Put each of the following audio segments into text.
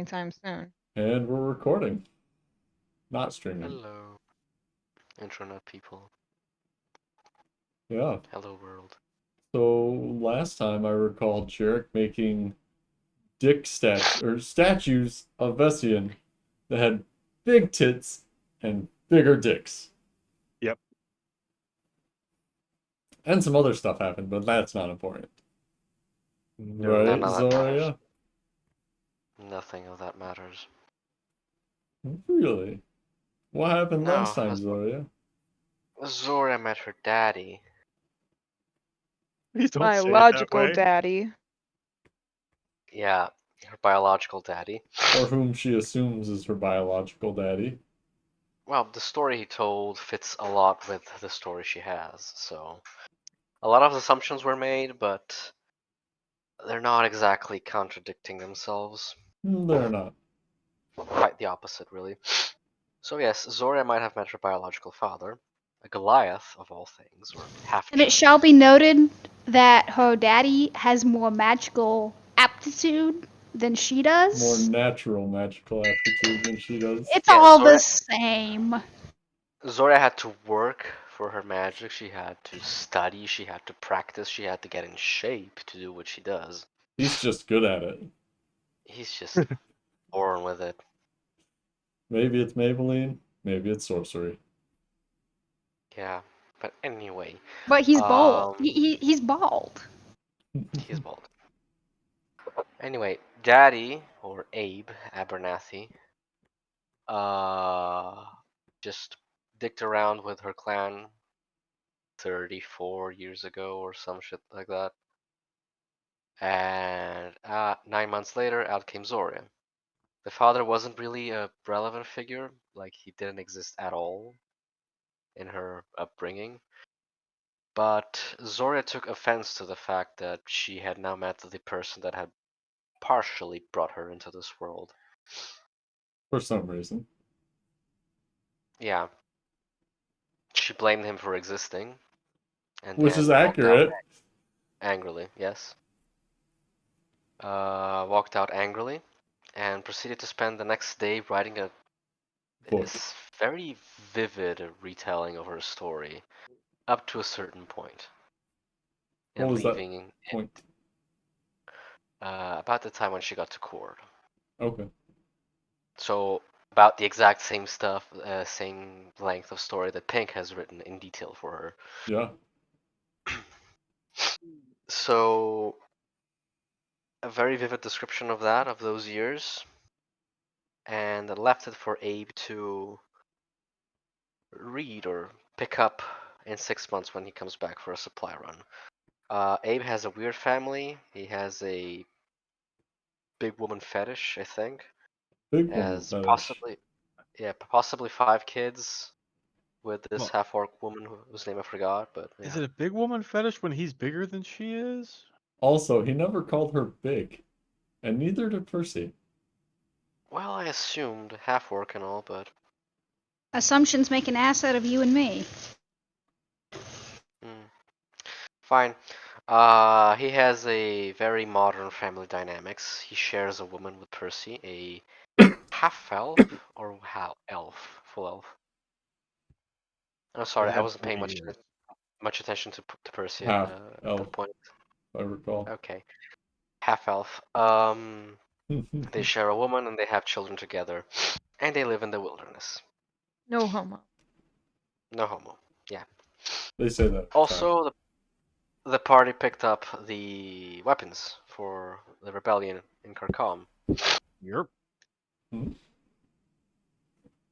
anytime soon. And we're recording, not streaming. Hello, internet people. Yeah. Hello, world. So last time I recalled Jarek making statues of Vessian that had big tits and bigger dicks. Yep. And some other stuff happened, but that's not important. No. None Right, of that matters. Zoria? Nothing of that matters. Really? What happened last No, time, Zoria? Zora met her daddy. Please don't say it that Biological way. daddy. Yeah, her biological daddy. Or whom she assumes is her biological daddy. Well, the story he told fits a lot with the story she has, so a lot of assumptions were made, but they're not exactly contradicting themselves. They're not. Quite the opposite, really. So yes, Zora might have met her biological father, a Goliath of all things, or half And it giant. shall be noted that her daddy has more magical aptitude than she does. More natural magical aptitude than she does. It's Yeah, all the same. Zora had to work for her magic. She had to study. She had to practice. She had to get in shape to do what she does. He's just good at it. He's just born with it. Maybe it's Maybelline, maybe it's sorcery. Yeah. But anyway, But he's bald. um, He's bald. he's bald. Anyway, Daddy or Abe Abernathy, uh, just dicked around with her clan 34 years ago or some shit like that. And 9 months later, out came Zora. The father wasn't really a relevant figure, like he didn't exist at all in her upbringing. But Zora took offense to the fact that she had now met the person that had partially brought her into this world. For some reason. Yeah. She blamed him for existing and Which is then walked out accurate. angrily, yes. Walked out angrily and proceeded to spend the next day writing a Book. very vivid retelling of her story up to a certain point What and was that leaving point? about the time when she got to court. Okay. So about the exact same stuff, same length of story that Pink has written in detail for her. Yeah. So a very vivid description of that, of those years, and left it for Abe to read or pick up in 6 months when he comes back for a supply run. Abe has a weird family. He has a big woman fetish, I think. Big woman Has fetish. possibly 5 kids with this Well, half-orc woman whose name I forgot, but is yeah. it a big woman fetish when he's bigger than she is? Also, he never called her big. And neither did Percy. Well, I assumed half-orc and all, but Assumptions make an ass out of you and me. mm, fine. He has a very modern family dynamics. He shares a woman with Percy, a half-elf or elf, full elf. I'm sorry, They I had wasn't paying 3 years. much attention to Percy Half at elf, that point. if I recall. Okay, half elf. They share a woman and they have children together, and they live in the wilderness. No homo. No homo. Yeah. They say that every time. Also, the party picked up the weapons for the rebellion in Kharkov. Yep. Hmm?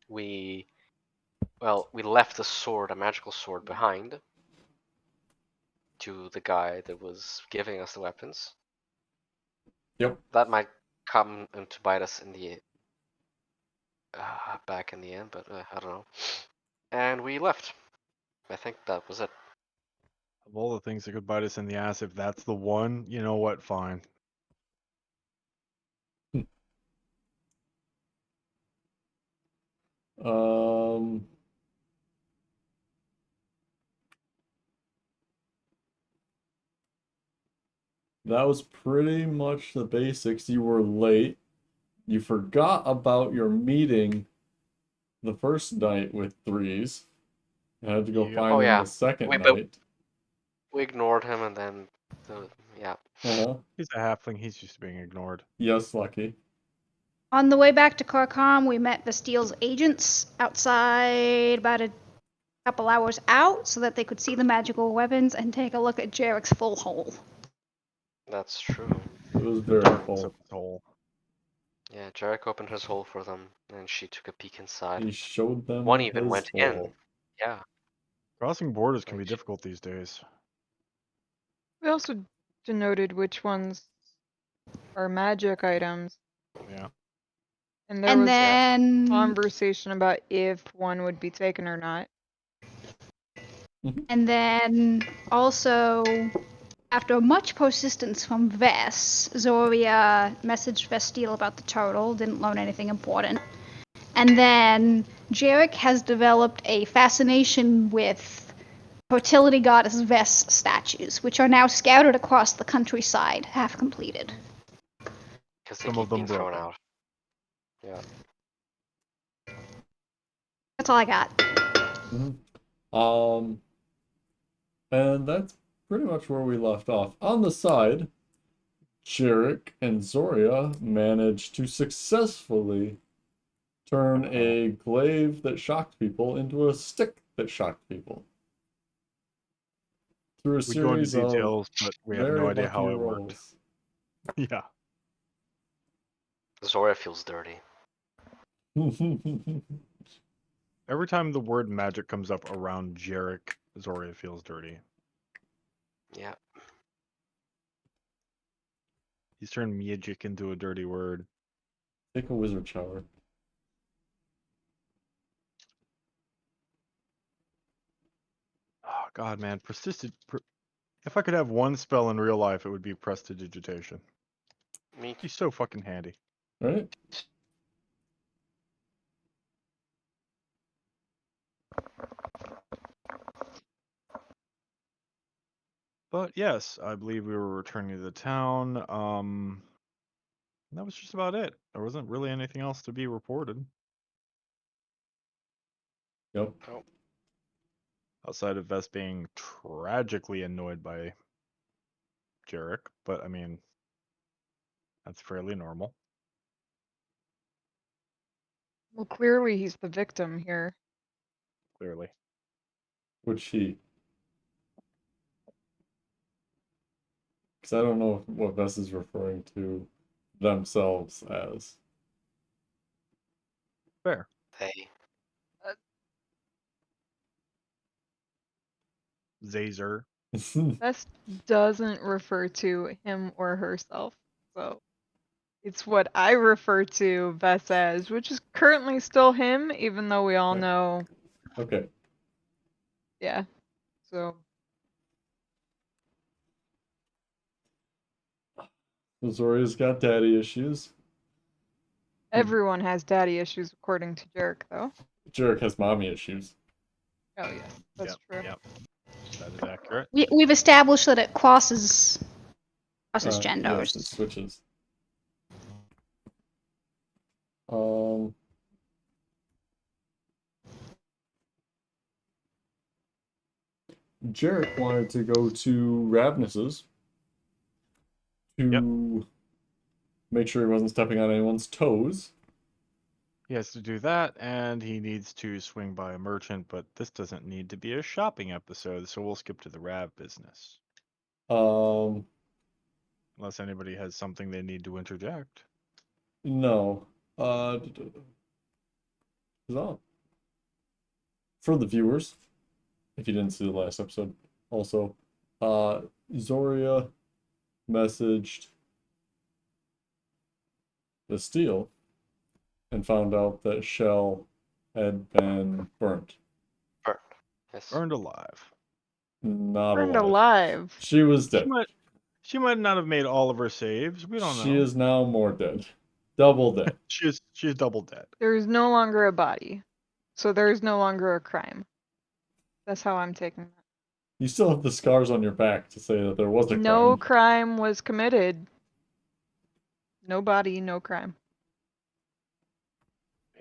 We we left a sword, a magical sword, behind to the guy that was giving us the weapons. Yep. That might come to bite us in the back in the end, but I don't know. And we left. I think that was it. Of all the things that could bite us in the ass, if that's the one, you know what? Fine. Um, that was pretty much the basics. You were late. You forgot about your meeting the first night with threes. You had to go Yep. find Oh him yeah, the second we but night. we ignored him, and then yeah. Uh-huh. He's a halfling. He's used to being ignored. Yes, Lucky. On the way back to Carcom, we met Bastille's agents outside about a couple hours out so that they could see the magical weapons and take a look at Jarek's full hole. That's true. It was The very darkness full. of his hole. Yeah, Jarek opened his hole for them, and she took a peek inside. He showed them One even his went hole. in. Yeah. Crossing borders can be Like- difficult these days. We also denoted which ones are magic items, Yeah. and there And was then conversation about if one would be taken or not. And then also, after much persistence from Vess, Zoria messaged Vestile about the turtle, didn't learn anything important. And then Jarek has developed a fascination with fertility goddess Vess statues, which are now scattered across the countryside, half completed. Because they Some keep of them being thrown broken. out. Yeah. That's all I got. And that's pretty much where we left off. On the side, Jarek and Zoria managed to successfully turn a glaive that shocked people into a stick that shocked people. Through a We go into series of details, but we have very no idea lucky how it worked. rolls. Yeah. Zora feels dirty. Every time the word magic comes up around Jarek, Zoria feels dirty. Yeah. He's turned magic into a dirty word. Take a wizard shower. Oh God, man, if I could have one spell in real life, it would be prestidigitation. Me. He's so fucking handy. Right? But yes, I believe we were returning to the town. That was just about it. There wasn't really anything else to be reported Yep. Oh, outside of Vess being tragically annoyed by Jarek. But I mean, that's fairly normal. Well, clearly he's the victim here. Clearly. Which he. Because I don't know what Vess is referring to themselves as. Fair. they. Zazer. Best doesn't refer to him or herself, so it's what I refer to Bess as, which is currently still him, even though we all Okay. know, Okay. yeah. So Zoria's got daddy issues. everyone has daddy issues, according to Jarek, though. Jarek has mommy issues. Oh yes, that's true. Yep. That is accurate. We've established that it crosses genders. Yes, it switches. Um, Jarek wanted to go to Ravnus's to make sure he wasn't stepping on anyone's toes. He has to do that, and he needs to swing by a merchant, but this doesn't need to be a shopping episode, so we'll skip to the Rav business. Um, Unless anybody has something they need to interject. no. So, for the viewers, if you didn't see the last episode, also, Zoria messaged the steel and found out that Shell had been burnt. Burned. Yes. Burned alive. Not Burned alive. alive. She was dead. She might not have made all of her saves. We don't know. She is now more dead. Double dead. She's double dead. There is no longer a body, so there is no longer a crime. That's how I'm taking that. You still have the scars on your back to say that there was a No crime. crime was committed. No body, no crime.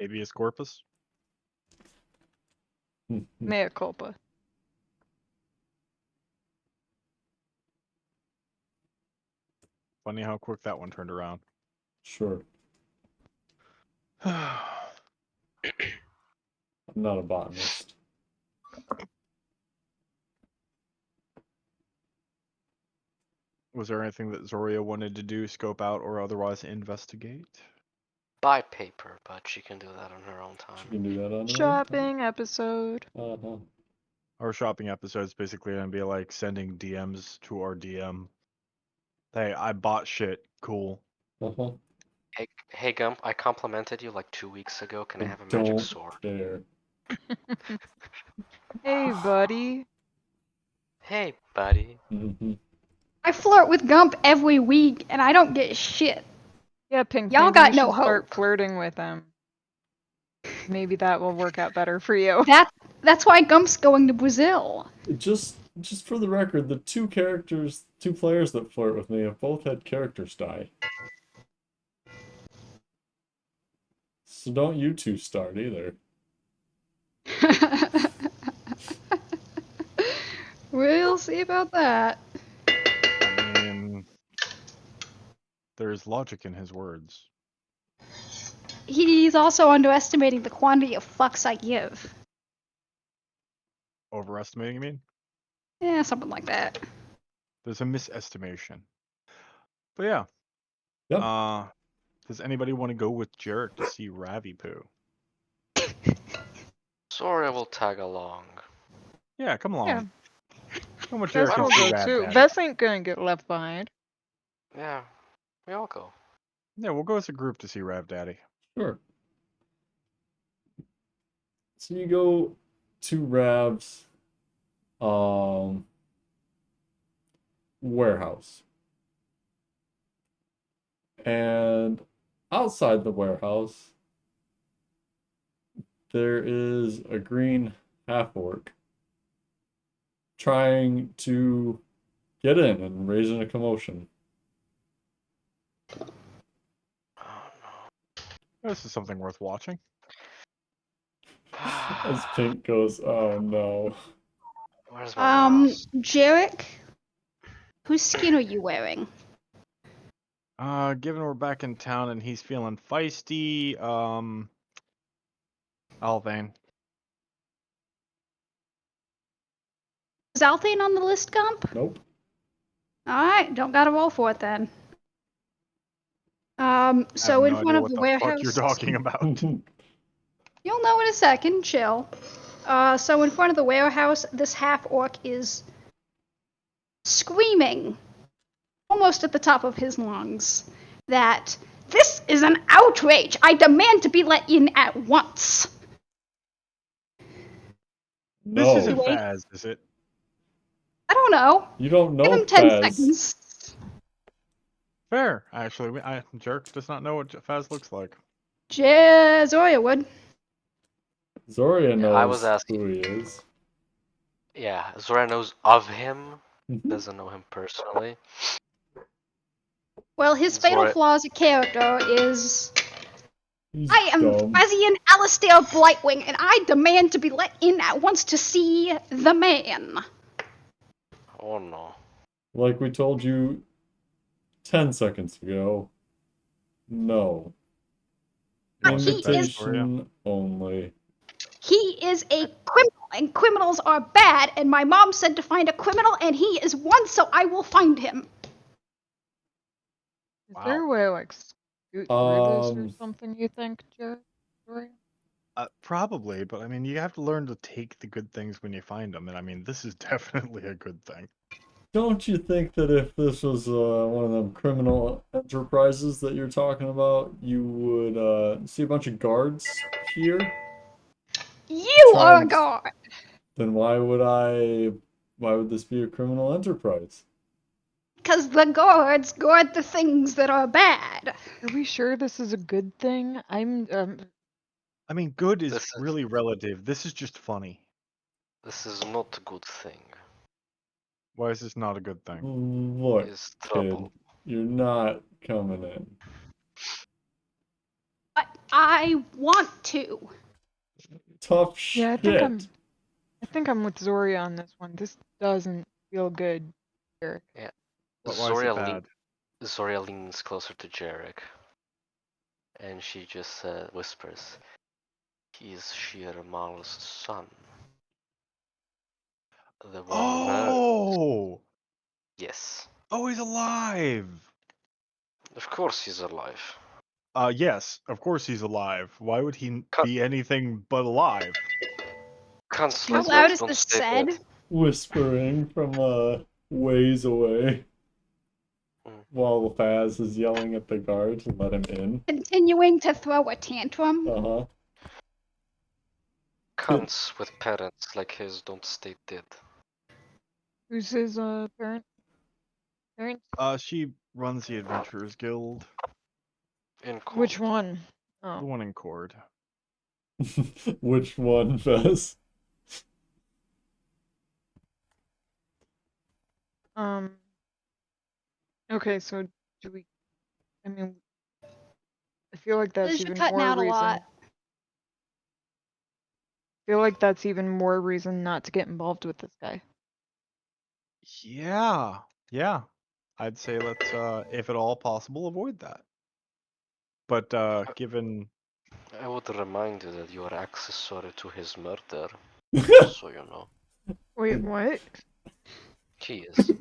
Habeas corpus. Mea culpa. Funny how quick that one turned around. Sure. I'm not a botanist. Was there anything that Zoria wanted to do, scope out, or otherwise investigate? Buy paper, but she can do that on her own She time. can do that on her own time. Shopping episode. Uh-huh. Our shopping episode's basically gonna be like sending DMs to our DM. Hey, I bought shit. Cool. Uh-huh. Hey Gump, I complimented you like 2 weeks ago. Can I I have a magic don't sword? care. Hey, buddy. Hey, buddy. Mm-hmm. I flirt with Gump every week, and I don't get shit. Yeah, Pink, Y'all maybe got you no should start hope. flirting with him. Maybe that will work out better for you. That's why Gump's going to Brazil. Just for the record, the two players that flirt with me have both had characters die. So don't you two start either. We'll see about that. I mean, there's logic in his words. He's also underestimating the quantity of fucks I give. Overestimating, you mean? Yeah, something like that. There's a misestimation. But yeah. Yep. Does anybody want to go with Jarek to see Ravi Poo? Zoria will tag along. Yeah, come along. Yeah. Come with Vess Jarek will and see go Rav too. Daddy. Vess ain't gonna get left behind. Yeah, we all go. Yeah, we'll go as a group to see Rav Daddy. Sure. So you go to Rav's warehouse. And outside the warehouse there is a green half-orc trying to get in and raising a commotion. Oh This is something worth watching. As Pink goes, oh no. Where's my mouse? Jarek, whose skin are you wearing? Given we're back in town and he's feeling feisty, Alvane. Is Althane on the list, Gump? Nope. Alright, don't gotta roll for it then. So I have in no front idea of what the the warehouse. fuck you're talking about. You'll know in a second, chill. So in front of the warehouse, this half orc is screaming, almost at the top of his lungs, that this is an outrage! I demand to be let in at once! This isn't No. Wait. Faz, is it? I don't know. You don't Give know him 10 Fez. seconds. Fair, actually. Jerk does not know what Faz looks like. Zoya would. Zoria Yeah, I was knows asking. who he is. Yeah, Zoria knows of him, Mhm. doesn't know him personally. Well, his fatal Zoria- flaw as a character is He's I am dumb. Fazian Alistair Blightwing, and I demand to be let in at once to see the man. Oh no. Like we told you 10 seconds ago. No. But he is Invitation only. he is a criminal, and criminals are bad, and my mom said to find a criminal, and he is one, so I will find him. Is Wow. there a way to like scoot through this or Um, something, you think, Jory? Probably, but I mean, you have to learn to take the good things when you find them, and I mean, this is definitely a good thing. Don't you think that if this was one of them criminal enterprises that you're talking about, you would see a bunch of guards here? You are a Trying- guard. Then why would this be a criminal enterprise? Because the guards guard the things that are bad. Are we sure this is a good thing? I mean, good is This is- really relative. This is just funny. This is not a good thing. Why is this not a good thing? Look, It's kid, trouble. you're not coming in. I want to. Tough Yeah, shit. I think I'm with Zoria on this one. This doesn't feel good, Eric. Yeah. Why is it bad? Zoria leans closer to Jarek, and she just whispers, "He's Shir Mal's son. The one who murdered." Oh! Yes. Oh, he's alive! Of course he's alive. Yes, of course he's alive. Why would he Cut. be anything but alive? Cunts How like loud that is don't this stay said? dead. Whispering from ways away Mm. while Faz is yelling at the guards and let him in. Continuing to throw a tantrum. Uh-huh. Cunts with parents like his don't stay dead. Who's his parent? Parents? She runs the Adventurers Guild, In court. Which one? the Oh, one in Cord. Which one, Faz? um. Okay, so do we? I mean, I feel like that's Liz, you're even cutting more out a reason. lot. I feel like that's even more reason not to get involved with this guy. Yeah, yeah. I'd say let's, if at all possible, avoid that. But given I would remind you that you are accessory to his murder, so you know. Wait, what? He is.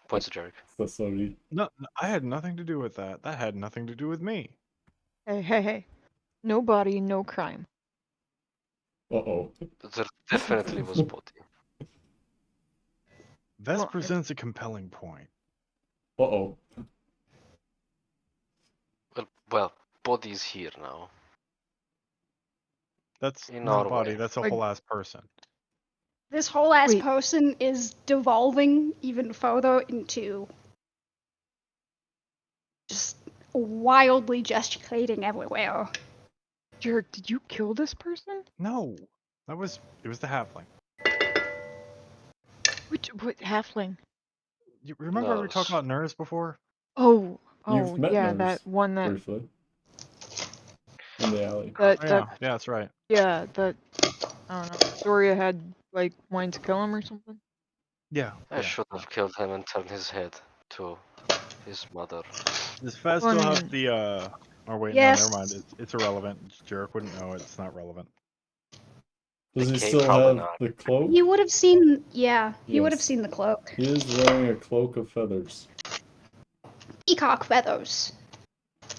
Points to Jarek. So sorry. no, I had nothing to do with that. That had nothing to do with me. Hey, hey, hey. No body, no crime. Uh-oh. There definitely was body. Vess Well, presents a compelling point. Uh-oh. Well, body's here now. That's In not our a body. way. That's a Like- whole ass person. This whole ass Wait. person is devolving even further into just wildly gesticulating everywhere. Jarek, did you kill this person? No, it was the halfling. What halfling? You remember we talked Nurse. about Nurse before? Oh, You've met yeah, Nurse that one that briefly. In the alley. that Oh, that yeah, that's right. yeah that I don't know. Zoria had like wanting to kill him or something. Yeah, I yeah. should have killed him and turned his head to his mother. Does Faz Well, I still have mean- the Oh wait, Yes. no, never mind. It's irrelevant. Jarek wouldn't know it. It's not relevant. Does he Okay, still probably have not. the cloak? You would have seen, yeah, you would have Yes. seen the cloak. He is wearing a cloak of feathers. Peacock feathers.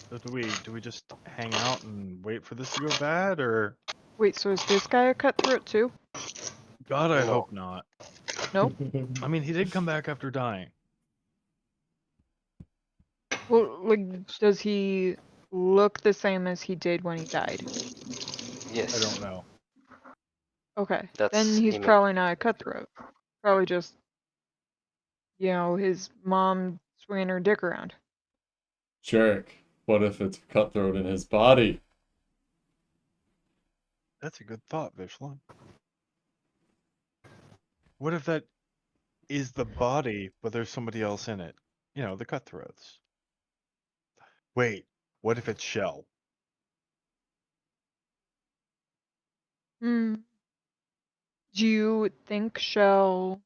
So do we just hang out and wait for this to go bad, or Wait, so is this guy a cutthroat too? God, I No. hope not. Nope. I mean, he did come back after dying. Well, like, does he look the same as he did when he died? Yes. I don't know. Okay, That's then he's image. probably not a cutthroat. Probably just, you know, his mom swinging her dick around. Jarek, what if it's a cutthroat in his body? That's a good thought, Vishlan. What if that is the body, but there's somebody else in it? You know, the cutthroats. Wait, what if it's Shell? Hmm. Do you think Shell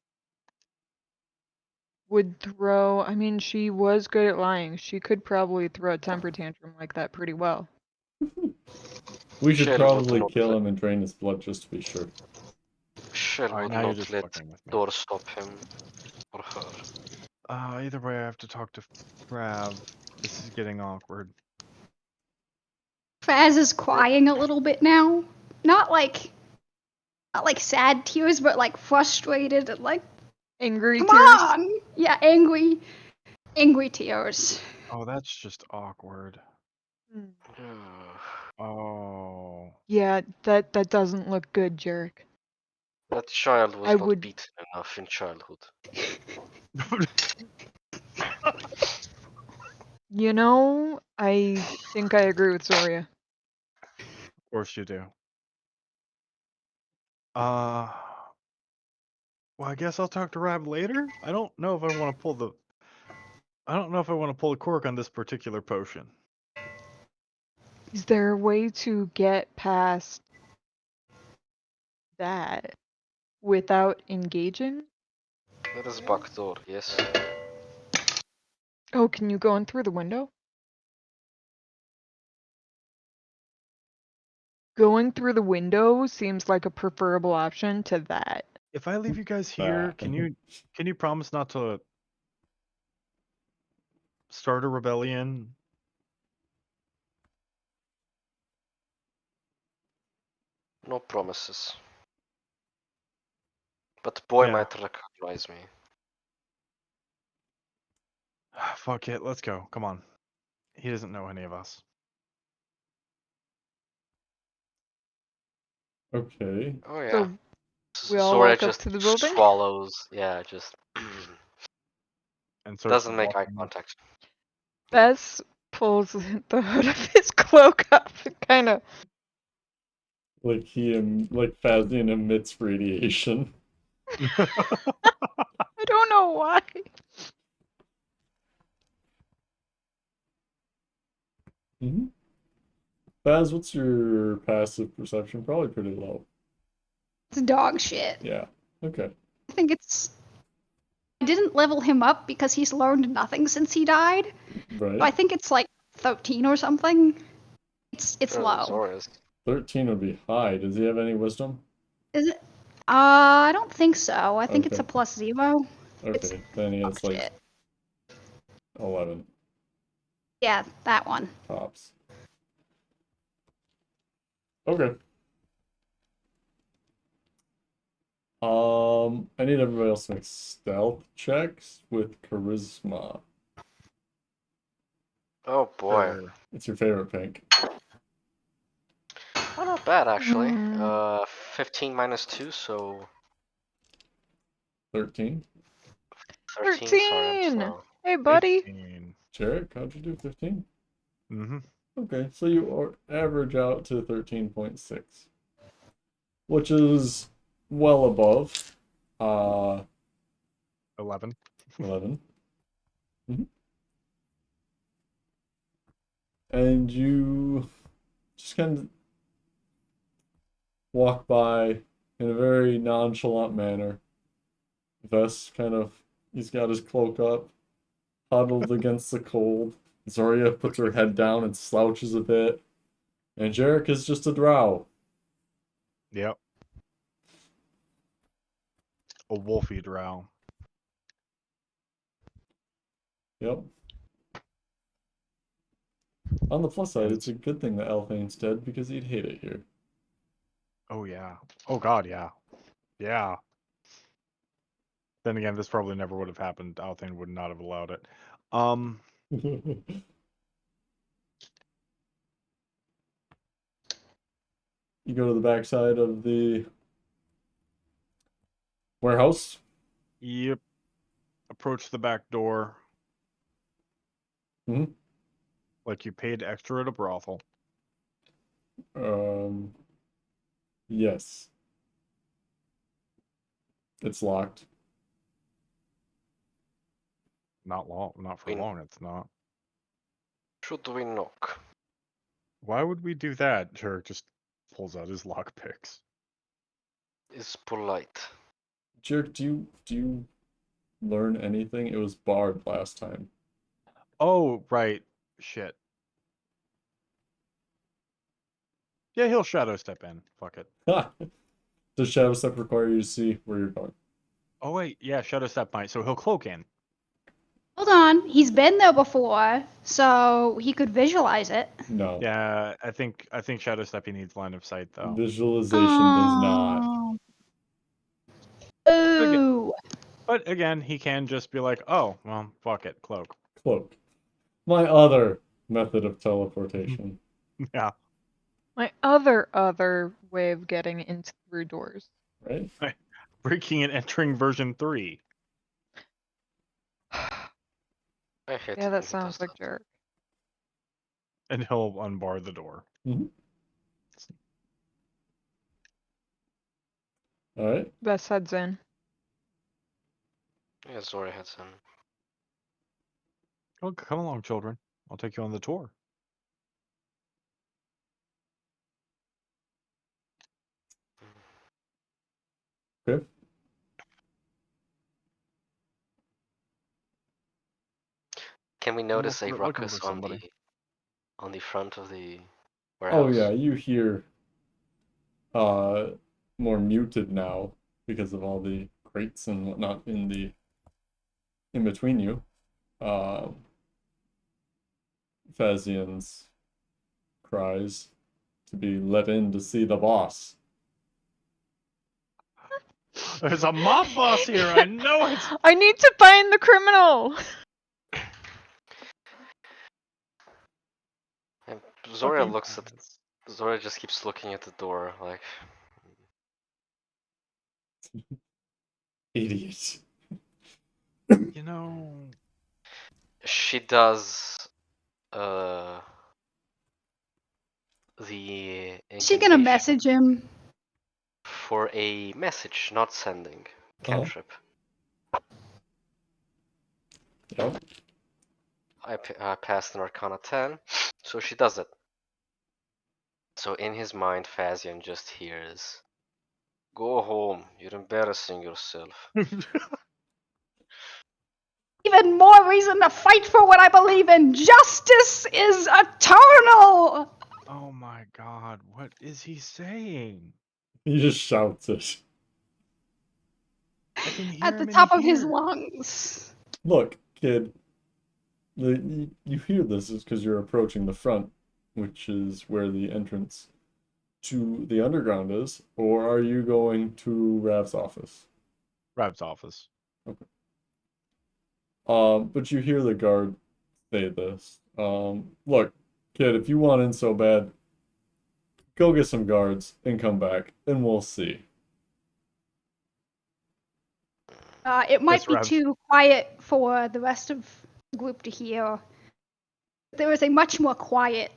would throw? I mean, she was good at lying. She could probably throw a temper tantrum like that pretty well. We should Shell would probably not kill let- him and drain his blood just to be sure. Shell Alright, would now you're not just let fucking with me. door stop him or her. Either way, I have to talk to Trav. This is getting awkward. Faz is crying a little bit now. Not like sad tears, but like frustrated and like, Angry come tears. on! Yeah, angry tears. Oh, that's just awkward. Hmm. Oh. Yeah, that doesn't look good, Jarek. That child was I not would- beaten enough in childhood. You know, I think I agree with Zoria. Of course you do. Well, I guess I'll talk to Rab later. I don't know if I want to pull the cork on this particular potion. Is there a way to get past that without engaging? That is back door, yes. Oh, can you go in through the window? Going through the window seems like a preferable option to that. If I leave you guys here, can you promise not to start a rebellion? No promises. But the boy Yeah. might recognize me. Fuck it, let's go. Come on. He doesn't know any of us. Okay. Oh yeah. So we all Zora walk up just to the building? swallows. Yeah, just And starts doesn't make eye walking. contact. Bess pulls the hood of his cloak up and kind of. Like like Fazian emits radiation. I don't know why. Mm-hmm. Faz, what's your passive perception? Probably pretty low. It's dog shit. Yeah. Okay. I think it's. I didn't level him up because he's learned nothing since he died. Right. So I think it's like 13 or something. It's Better than low. Zora's. 13 would be high. Does he have any wisdom? Is it? I don't think so. I think it's Okay. a +0. It's Okay. Then he has dog like shit. 11 Yeah, that one. tops. Okay. I need everybody else to make stealth checks with charisma. Oh boy. Sure. It's your favorite pink. Oh, not bad actually. Mm. 15 minus 2, so 13. 13. Sorry, I'm 13! slow. Hey, buddy. 15. Jarek, how'd you do? 15? Mm-hmm. Okay, so you average out to 13.6, which is well above 11. 11. Mhm. And you just kind of walk by in a very nonchalant manner. Vest kind of, he's got his cloak up, huddled against the cold. Zoria puts her head down and slouches a bit. And Jarek is just a drow. Yep. A wolfy drow. Yep. On the plus side, And it's a good thing that Elthane's dead because he'd hate it here. oh yeah. Oh god, yeah. Yeah. Then again, this probably never would have happened. Althane would not have allowed it. You go to the backside of the warehouse. Yep. Approach the back door Hmm. like you paid extra at a brothel. Um, yes, it's locked. Not for We long, it's not. should we knock? Why would we do that? Jarek just pulls out his lockpicks. Is polite. Jerk, do you learn anything? It was barred last time. Oh, right. Shit. Yeah, he'll shadow step in. Fuck it. Ha! Does Shadow Step require you to see where you're going? Oh wait, yeah, shadow step might. So he'll cloak in. Hold on. He's been there before, so he could visualize it. No. Yeah, I think shadow stepping needs line of sight though. Visualization does not. Again, Ooh. but again, he can just be like, oh, well, fuck it, cloak. Cloak. My other method of teleportation. Yeah. My other way of getting into through doors. Right? Breaking and entering version 3. I hate Yeah, it that when he sounds does like that. Jerk. And he'll unbar the door. Mm-hmm. All right. Bess heads in. Yeah, Zora heads in. Oh, come along, children. I'll take you on the tour. Okay. Can we I'm notice a looking ruckus for somebody. on the front of the Oh warehouse? yeah, you hear uh more muted now because of all the crates and whatnot in between you. Uh Fazian's cries to be let in to see the boss. There's a mob boss here. I know it. I need to find the criminal. And Fucking Faz. Zoria just keeps looking at the door like Idiot. You know, she does uh the Is she gonna incantation message him? for a message, not sending cantrip. Yep. I passed an Arcana 10, so she does it. So in his mind, Fazian just hears, "Go home, you're embarrassing yourself." Even more reason to fight for what I believe in. Justice is eternal. oh my god, what is he saying? He just shouts it. I can hear At the him in top of his here. lungs. Look, kid, you hear this is because you're approaching the front, which is where the entrance to the underground is, or are you going to Rav's office? Rav's office. Okay. But you hear the guard say this. Look, kid, if you want in so bad, go get some guards and come back, and we'll see. It might Yes, be Rav. too quiet for the rest of the group to hear. There is a much more quiet.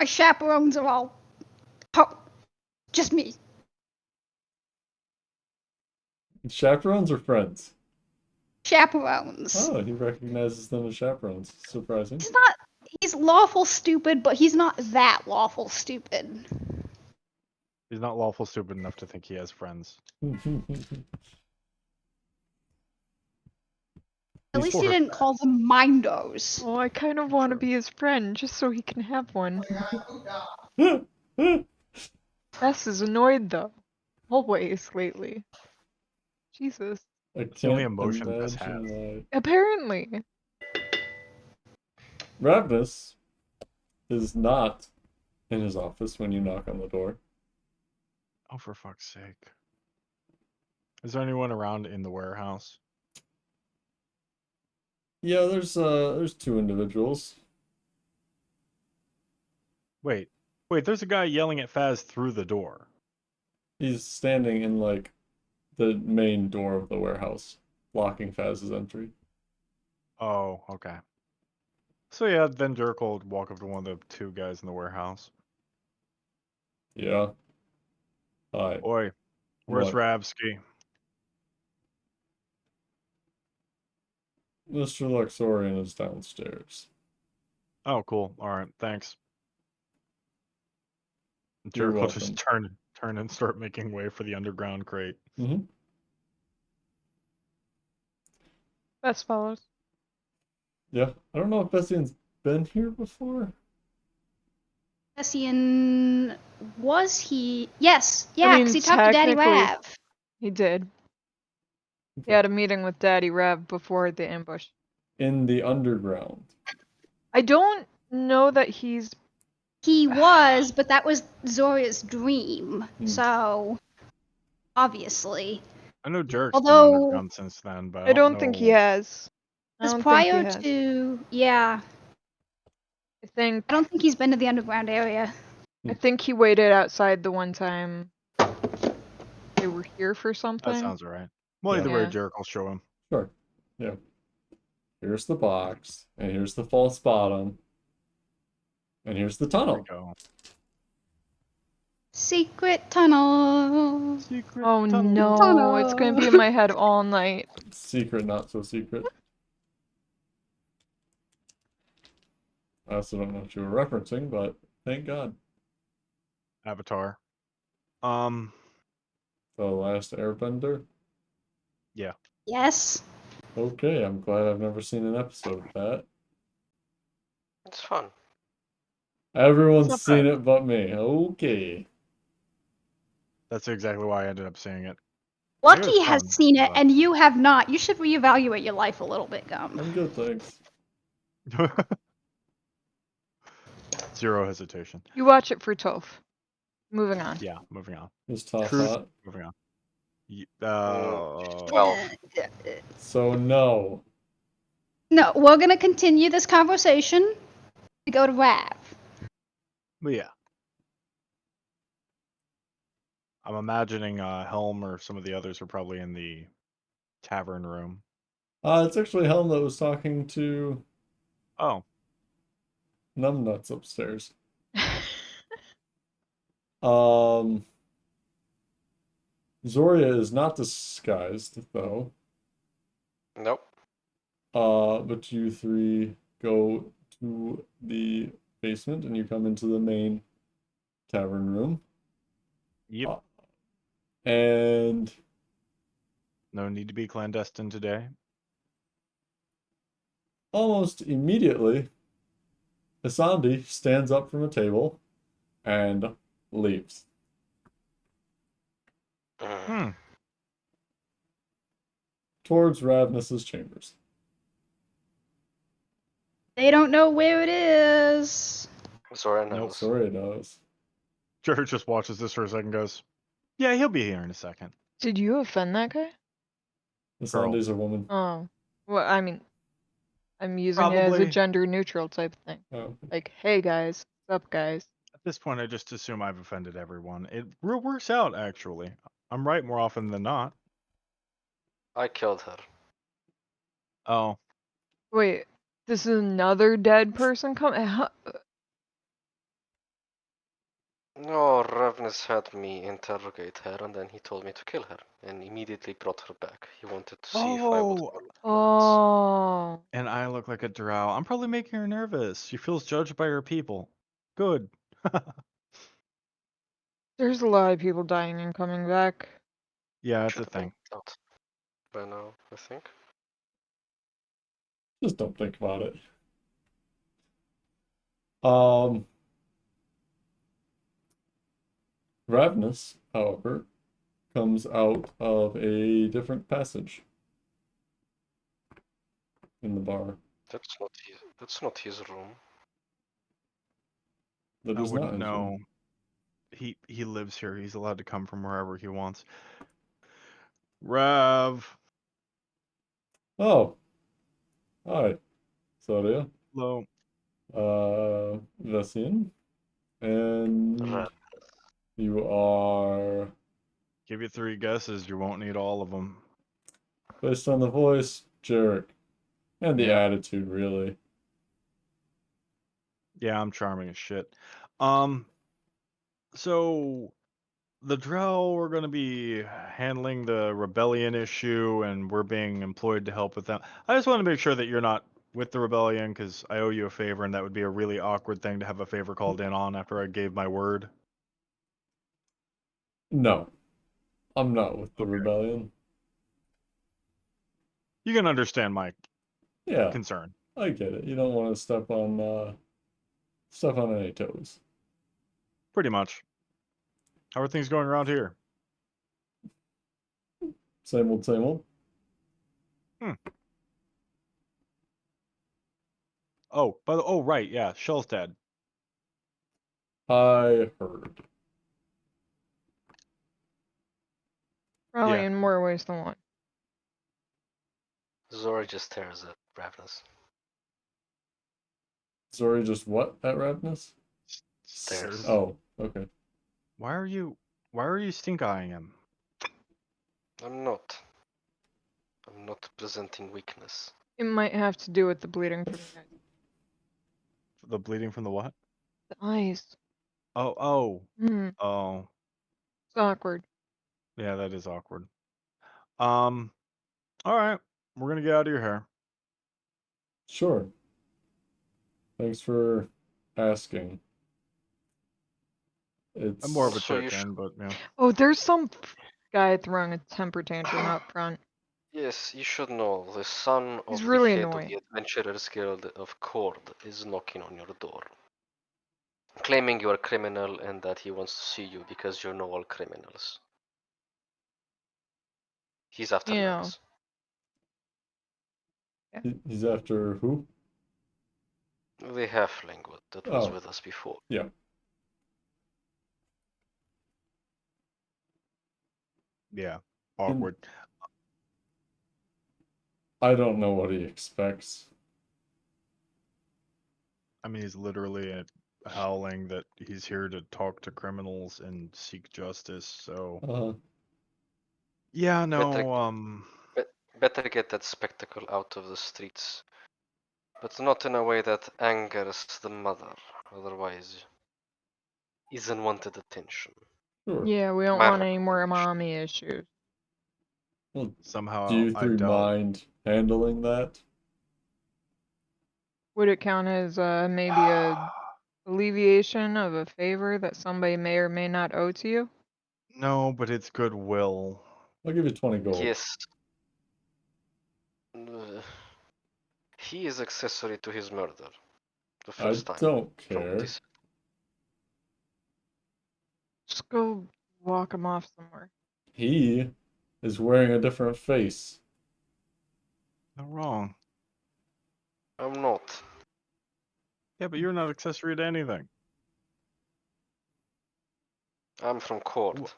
My chaperones are all. Oh, just me. Chaperones or friends? Chaperones. Oh, he recognizes them as chaperones. Surprising. He's not. He's lawful stupid, but he's not that lawful stupid. He's not lawful stupid enough to think he has friends. At He's least he didn't call them Mindos. Oh, I kind of want to True. be his friend just so he can have one. Bess is annoyed though. Always lately. Jesus. I It's the only can't emotion Bess has. imagine why. Apparently. Ravnus is not in his office when you knock on the door. Oh, for fuck's sake. Is there anyone around in the warehouse? Yeah, there's two individuals. Wait. Wait, there's a guy yelling at Faz through the door. He's standing in like the main door of the warehouse, blocking Faz's entry. Oh, okay. So yeah, then Dirk will walk up to one of the two guys in the warehouse. Yeah. Hi. Oi, where's What? Ravsky? Mr. Luxorian is downstairs. Oh, cool. Alright, thanks. You're Dirk will just welcome. turn and start making way for the underground crate. Mm-hmm. Bess follows. Yeah. I don't know if Bessian's been here before. Messian, was he? Yes, I yeah, mean, because he talked to Daddy technically, Rav. he did. He Okay. had a meeting with Daddy Rav before the ambush. In the underground. I don't know that he's. He was, but that was Zoria's dream. Hmm. So, obviously. I know Dirk's been Although, underground since then, but I I don't don't think he know. has. I as don't think he prior has. to, yeah, I think. I don't think he's been to the underground area. I think he waited outside the one time they were here for That something. sounds alright. Well, Yeah. either way, Yeah. Dirk will show him. Sure. Yeah. Here's the box, and here's the false bottom, and here's the There we tunnel. go. Secret tunnel. Secret Oh tunnel. no, it's gonna be in my head all night. Secret, not so secret. I also don't know what you were referencing, but thank God. Avatar. The Last Airbender? Yeah. Yes. Okay, I'm glad I've never seen an episode of that. It's fun. Everyone's not seen bad. it but me. Okay. That's exactly why I ended up seeing it. I think it Lucky was has fun, seen it, but- and you have not. You should reevaluate your life a little bit, Gum. I'm good, thanks. Zero hesitation. You watch it for Toph. Moving on. Yeah, moving on. Is Toph Truth. hot? Moving on. She's 12. So no. No, we're gonna continue this conversation. We go to Rav. But yeah. I'm imagining Helm or some of the others are probably in the tavern room. It's actually Helm that was talking to Oh, Numbnuts upstairs. Um, Zoria is not disguised, though. Nope. But you three go to the basement and you come into the main tavern room. yep. And No need to be clandestine today. almost immediately, Asandi stands up from a table and leaves Hmm. towards Ravnus's chambers. They don't know where it is. Zora Nope. knows. Zoria knows. Jared just watches this for a second, goes, "Yeah, he'll be here in a second." Did you offend that guy? Asandi's a woman. Oh. Well, I mean, I'm using it as a Probably. gender neutral type thing. Oh. Like, hey guys, what's up guys? At this point, I just assume I've offended everyone. It real works out, actually. I'm right more often than not. I killed her. Oh, Wait, this is another dead person coming? No, Ravnus had me interrogate her and then he told me to kill her and immediately brought her back. He wanted to see if I would Oh. follow the plans. Oh. and I look like a drow. I'm probably making her nervous. She feels judged by her people. Good. There's a lot of people dying and coming back. Yeah, it's Should a have been thing. out by now, I think. Just don't think about it. Um, Ravnus, however, comes out of a different passage in the bar. That's not his room. That I is not wouldn't his know. room. He lives here. He's allowed to come from wherever he wants. Rav. Oh, hi, Soria. Hello. Vessian. And Rav. you are, Give you 3 guesses. You won't need all of them. based on the voice, Jarek. And the Yeah. attitude, really. Yeah, I'm charming as shit. So the Drow are going to be handling the rebellion issue, and we're being employed to help with them. I just want to make sure that you're not with the rebellion, because I owe you a favor, and that would be a really awkward thing to have a favor called in on after I gave my word. No, I'm not with the Okay. rebellion. You can understand my Yeah, concern. I get it. You don't want to step on any toes. Pretty much. How are things going around here? Same old, same old. Oh, right, yeah, Shell's dead. I heard. Probably Yeah. in more ways than one. Zora just stares at Ravnus. Sorry, just what at Ravnus? Stares. Oh, okay. Why are you stink-eyeing him? I'm not. I'm not presenting weakness. It might have to do with the bleeding from the eyes. The bleeding from the what? The eyes. Oh, Hmm. oh. It's awkward. Yeah, that is awkward. All right, we're gonna get out of your hair. Sure. Thanks for asking. I'm more of a Also, you should chicken, but yeah. Oh, there's some guy throwing a temper tantrum up front. Yes, you should know the son He's of really the head of annoying. the Adventurers Guild of Cord is knocking on your door, claiming you're a criminal and that he wants to see you because you know all criminals. He's after You know. Max. He's after who? The halfling that was Oh, with us before. yeah. Yeah. And Awkward. I don't know what he expects. I mean, he's literally howling that he's here to talk to criminals and seek justice. So Uh, yeah, Better, no. better get that spectacle out of the streets, but not in a way that angers the mother. Otherwise, he's unwanted attention. sure. Yeah, we don't My want any more recommendation. mommy issues. Well, do Somehow you I three doubt. mind handling that? Would it count as maybe a alleviation of a favor that somebody may or may not owe to you? No, but it's goodwill. I'll give you 20 gold. Yes. He is accessory to his murder. The I first time, don't from what he care. said. Just go walk him off somewhere. He is wearing a different face. No wrong. I'm not. Yeah, but you're not accessory to anything. I'm from court.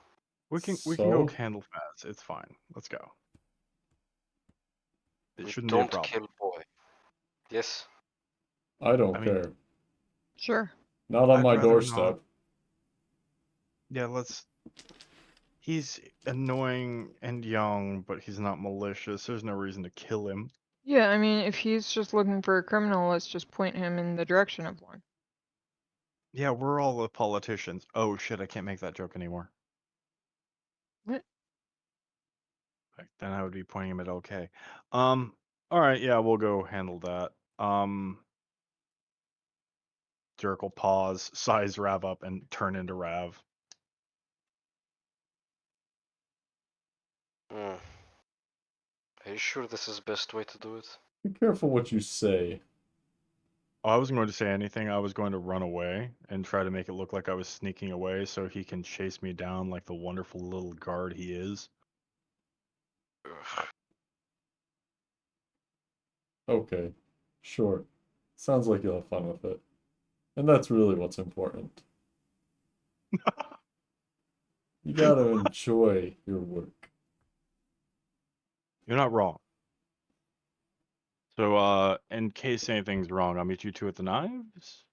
We can go So, candle fast. It's fine. Let's go. It We shouldn't be a don't problem. kill boy. Yes? I don't I mean, care. Sure. Not on I'd my rather not. doorstep. Yeah, let's. He's annoying and young, but he's not malicious. There's no reason to kill him. Yeah, I mean, if he's just looking for a criminal, let's just point him in the direction of one. Yeah, we're all the politicians. Oh shit, I can't make that joke anymore. What? Like, then I would be pointing him at OK. All right, yeah, we'll go handle that. Jerick will pause, size Rav up, and turn into Rav. Hmm. Are you sure this is the best way to do it? Be careful what you say. Oh, I wasn't going to say anything. I was going to run away and try to make it look like I was sneaking away so he can chase me down like the wonderful little guard he is. Ugh. Okay, sure. Sounds like you'll have fun with it. And that's really what's important. You gotta enjoy your work. You're not wrong. So, in case anything's wrong, I'll meet you two at the knives?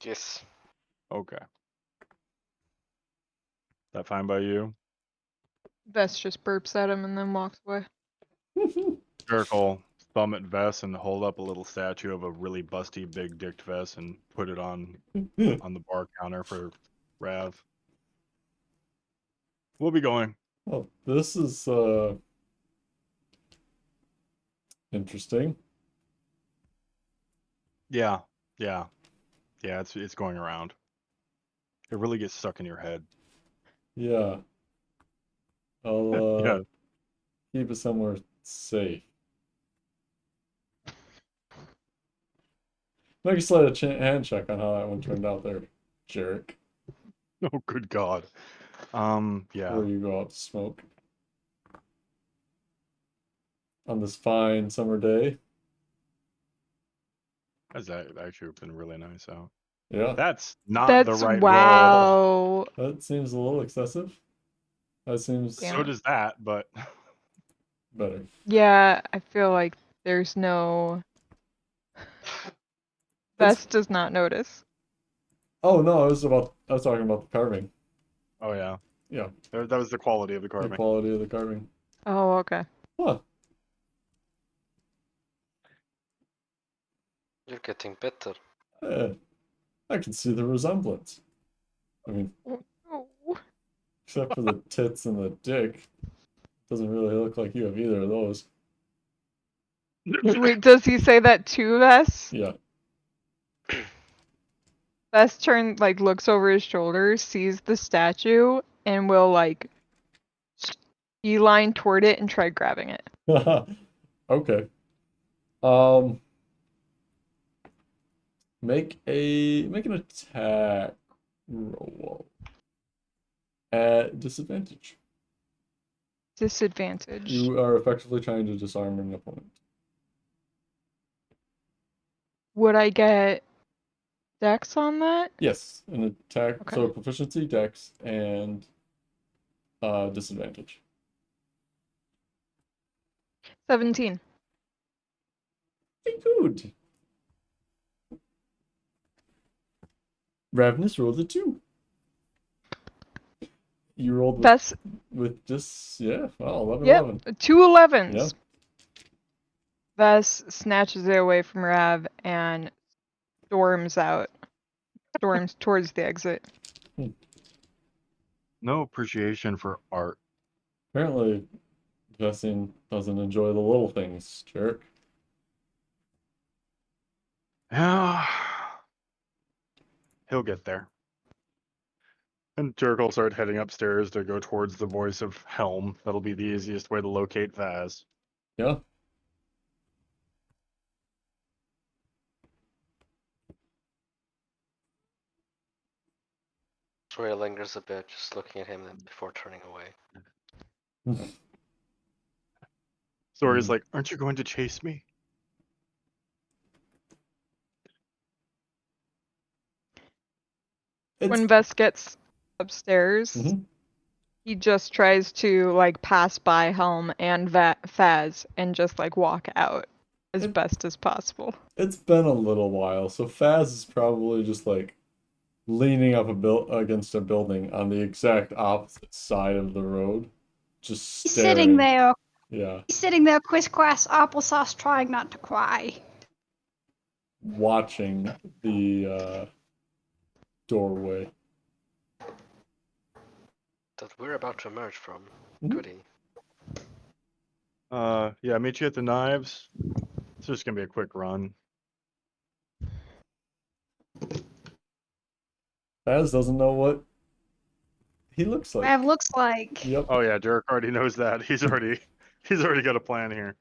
Yes. Okay. That fine by you? Vess just burps at him and then walks away. Jerick will thumb at Vess and hold up a little statue of a really busty, big-dicked Vess and put it on the bar counter for Rav. We'll be going. Well, this is interesting. Yeah, yeah, yeah. It's going around. It really gets stuck in your head. Yeah. I'll Yeah. keep it somewhere safe. Make a sleight of hand check on how that one turned out there, Jarek. Oh, good God. Yeah. Before you go out to smoke. On this fine summer day. That's actually been really nice out. Yeah. That's not the That's right roll. wow. That seems a little excessive. That seems Damn So it. does that, but better. Yeah, I feel like there's no. It's Vess does not notice. oh no, I was talking about the carving. oh yeah, Yeah, that was the quality of the the carving. quality of the carving. Oh, okay. Huh. You're getting better. Eh, I can see the resemblance. I mean, Oh, no. except for the tits and the dick. Doesn't really look like you have either of those. Wait, does he say that to Vess? Yeah. Vess looks over his shoulder, sees the statue, and will beeline toward it and try grabbing it. Okay. Make an attack roll at disadvantage. Disadvantage. You are effectively trying to disarm an opponent. Would I get dex on that? Yes, an attack. Okay. So proficiency, dex, and disadvantage. 17. Very good. Ravenous rolled a 2. You rolled That's with just, yeah, wow, 11, yep, 11. 2 11s. Yeah. Vess snatches it away from Rav and storms out. Storms towards the exit. No appreciation for art. Apparently, Vessin doesn't enjoy the little things, jerk. Yeah. He'll get there. And Jerk will start heading upstairs to go towards the voice of Helm. That'll be the easiest way to locate Vaz. Yeah. Troy lingers a bit, just looking at him before turning away. Soria's like, aren't you going to chase me? When Vess gets upstairs, Mhm. he just tries to like pass by Helm and Faz and just like walk out as best as possible. It's been a little while, so Faz is probably just like leaning up against a building on the exact opposite side of the road, just He's staring. sitting there. Yeah, He's sitting there, crisscross applesauce, trying not to cry. watching the doorway. That we're about to emerge from. Mhm. Goody. Yeah, meet you at the knives. It's just gonna be a quick run. Faz doesn't know what he looks like. Rav looks like. Yep. Oh yeah, Derek already knows that. He's already got a plan here.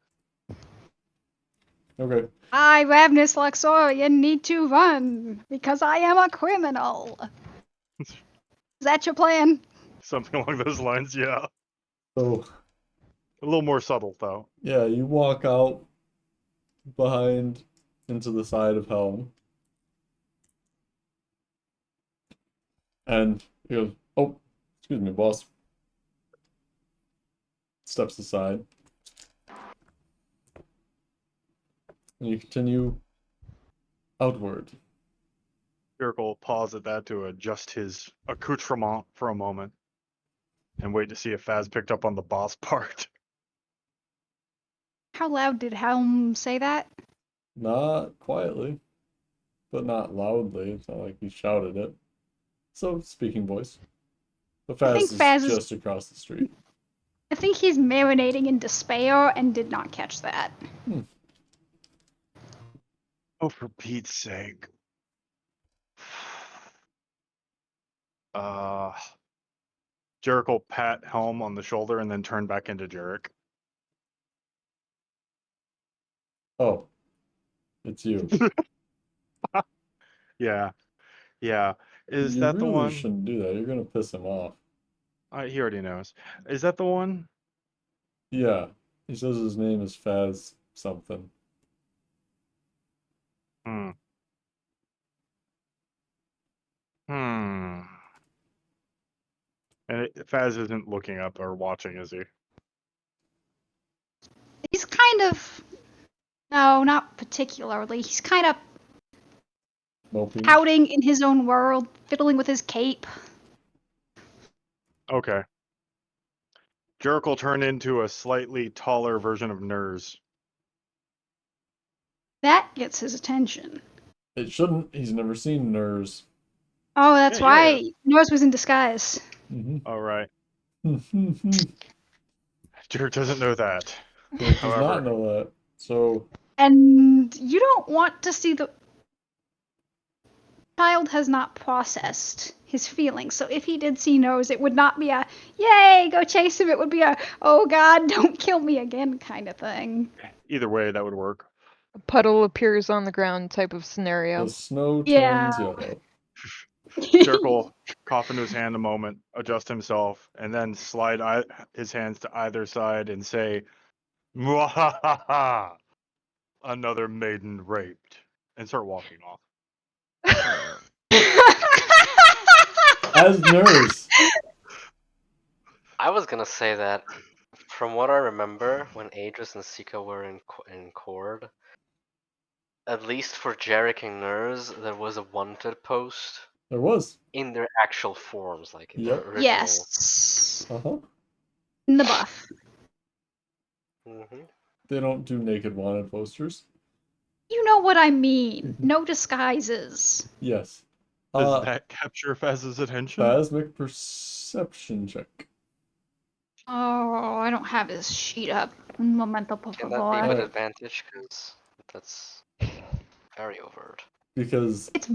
Okay. I, Ravnus Luxorian, need to run because I am a criminal. Is that your plan? Something along those lines, yeah. So A little more subtle though. yeah, you walk out behind into the side of Helm, and he goes, "Oh, excuse me, boss." Steps aside, and you continue outward. Derek will pause at that to adjust his accoutrement for a moment and wait to see if Faz picked up on the boss part. How loud did Helm say that? Not quietly, but not loudly. It's not like he shouted it. So, speaking voice. But I think Faz is Faz is. just across the street. I think he's marinating in despair and did not catch that. Oh, for Pete's sake. Jarek will pat Helm on the shoulder and then turn back into Jarek. Oh, it's you. Yeah. Yeah. Is You that the really one? shouldn't do that. You're gonna piss him off. He already knows. Is that the one? Yeah, he says his name is Faz something. Hmm. Hmm. And Faz isn't looking up or watching, is he? He's kind of. No, not particularly. He's kind of Moping. pouting in his own world, fiddling with his cape. Okay. Jarek will turn into a slightly taller version of Nurs. That gets his attention. It shouldn't. He's never seen Nurs. Oh, that's Yeah, why Norse was in disguise. All right. Derek Jarek doesn't know that. does However, not know that. So, And you don't want to see the child has not processed his feelings. So if he did see Nose, it would not be a "Yay, go chase him." It would be a "Oh God, don't kill me again" kind of thing. Either way, that would work. A puddle appears on the ground type of scenario. The snow Yeah. turns yellow. Jerick will cough into his hand a moment, adjust himself, and then slide his hands to either side and say, "Mwahaha! Another maiden raped," and start walking off. As nurse. I was gonna say that from what I remember, when Adris and Sika were in Cord, at least for Jarek and Nurs, there was a wanted post There was. in their actual forms, like in their Yep. original. Yes. Uh-huh. In the buff. They don't do naked wanted posters. You know what I mean. No disguises. Yes. Does that capture Faz's attention? Phasmic perception check. Oh, I don't have his sheet up. Un momento, por Can that be favor. with advantage? Because that's very overt. Because It's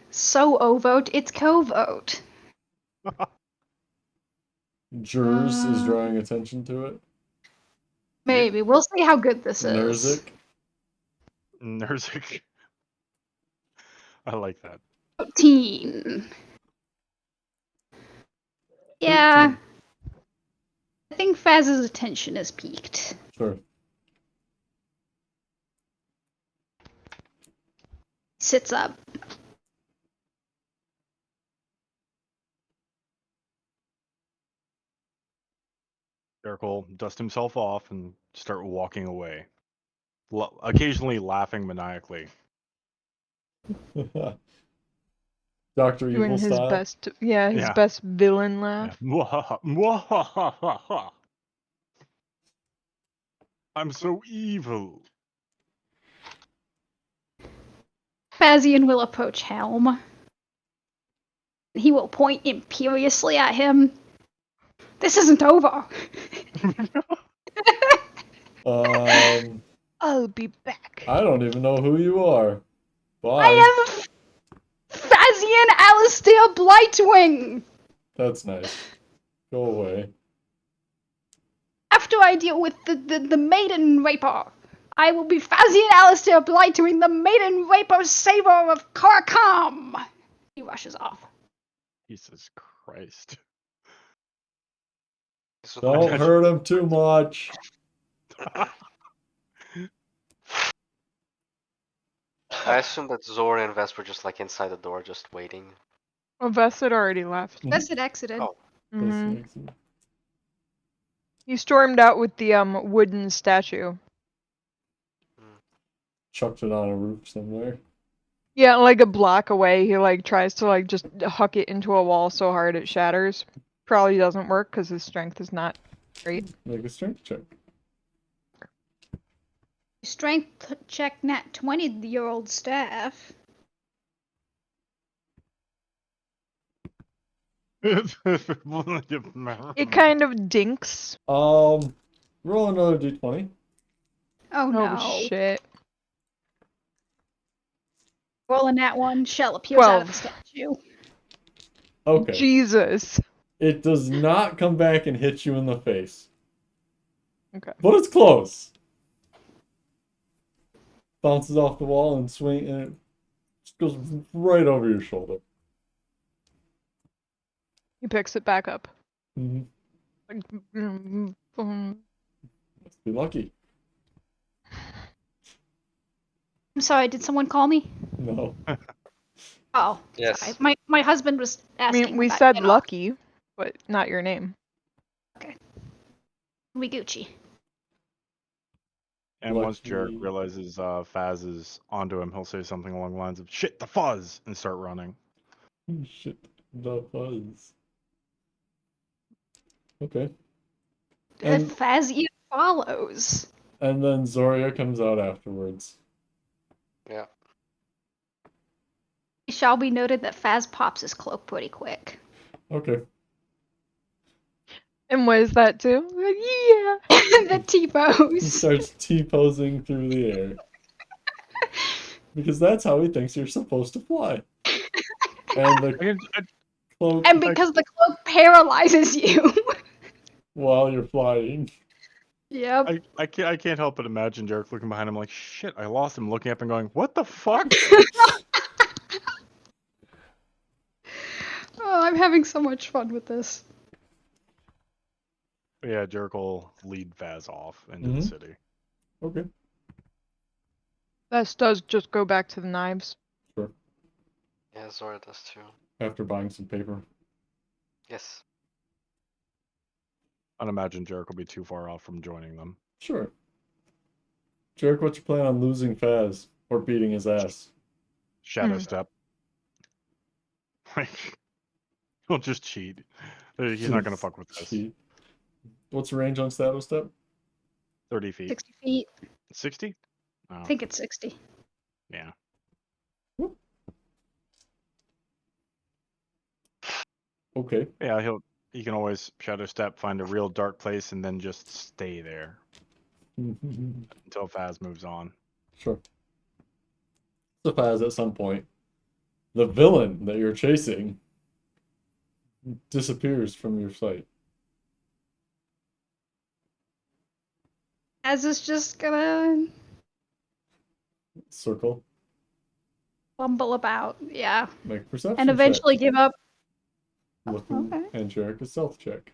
so overt, it's covert. Jers is drawing attention to it. Maybe. We'll see how good this is. Nerzik. Nerzik. I like that. 13. Yeah. 13. I think Faz's attention is peaked. Sure. Sits up. Jerick will dust himself off and start walking away, occasionally laughing maniacally. Dr. Doing Evil his style. best, his Yeah. best villain laugh. Mwahaha. I'm so evil. Fazian will approach Helm. He will point imperiously at him. This isn't over. I'll be back. I don't even know who you are. Bye. I am Fazian Alistair Blightwing. That's nice. Go away. After I deal with the maiden raper, I will be Fazian Alistair Blightwing, the maiden raper saver of Karkam. He rushes off. Jesus Christ. Don't hurt him too much. I assume that Zora and Vess were just like inside the door, just waiting. Well, Vess had already left. Vess had exited. Oh. Mhm. He stormed out with the wooden statue. Chucked it on a roof somewhere. Yeah, like a block away, he like tries to like just huck it into a wall so hard it shatters. Probably doesn't work because his strength is not great. Make a strength check. Strength check nat 20-year-old staff. It kind of dinks. Roll another d20. Oh no. Oh shit. Rolling that one, shell appears out of the 12. statue. Okay. Jesus. It does not come back and hit you in the face. Okay. But it's close. Bounces off the wall and swing, and it just goes right over your shoulder. He picks it back up. Mm-hmm. Like, Must be lucky. I'm sorry, did someone call me? No. Yes. Oh, sorry. My husband was I asking. mean, we about said it all. lucky, but not your name. We Gucci. And once Lucky. Jerick realizes Faz is onto him, he'll say something along the lines of "Shit, the fuzz!" and start running. Shit, the fuzz. Okay. And, Fazian follows. and then Zoria comes out afterwards. Yeah. It shall be noted that Faz pops his cloak pretty quick. Okay. And what is that too? Like, yeah. The He T-pose. starts T-posing through the air. Because that's how he thinks you're supposed to fly. And the Cloak And because the cloak paralyzes you. while you're flying. Yep. I can't help but imagine Derek looking behind him like, shit, I lost him, looking up and going, what the fuck? Oh, I'm having so much fun with this. Yeah, Derek will lead Vaz off into the city. Okay, This does just go back to the knives. sure. Yeah, Zora does too. After buying some paper. Yes. I'd imagine Derek will be too far off from joining them. Sure. Jarek, what's your plan on losing Faz or beating his ass? Shadow step. Like, he'll just cheat. He's not gonna fuck with this. Cheat. What's the range on Shadow Step? 30 feet. 60 feet. 60? I Oh, think it's 60. yeah. Okay. Yeah, he can always shadow step, find a real dark place, and then just stay there until Faz moves on. Sure. So Faz, at some point, the villain that you're chasing disappears from your sight. As is just gonna Circle. bumble about, yeah. Make perception And eventually check. give up. Looking Okay. and Jarek a stealth check.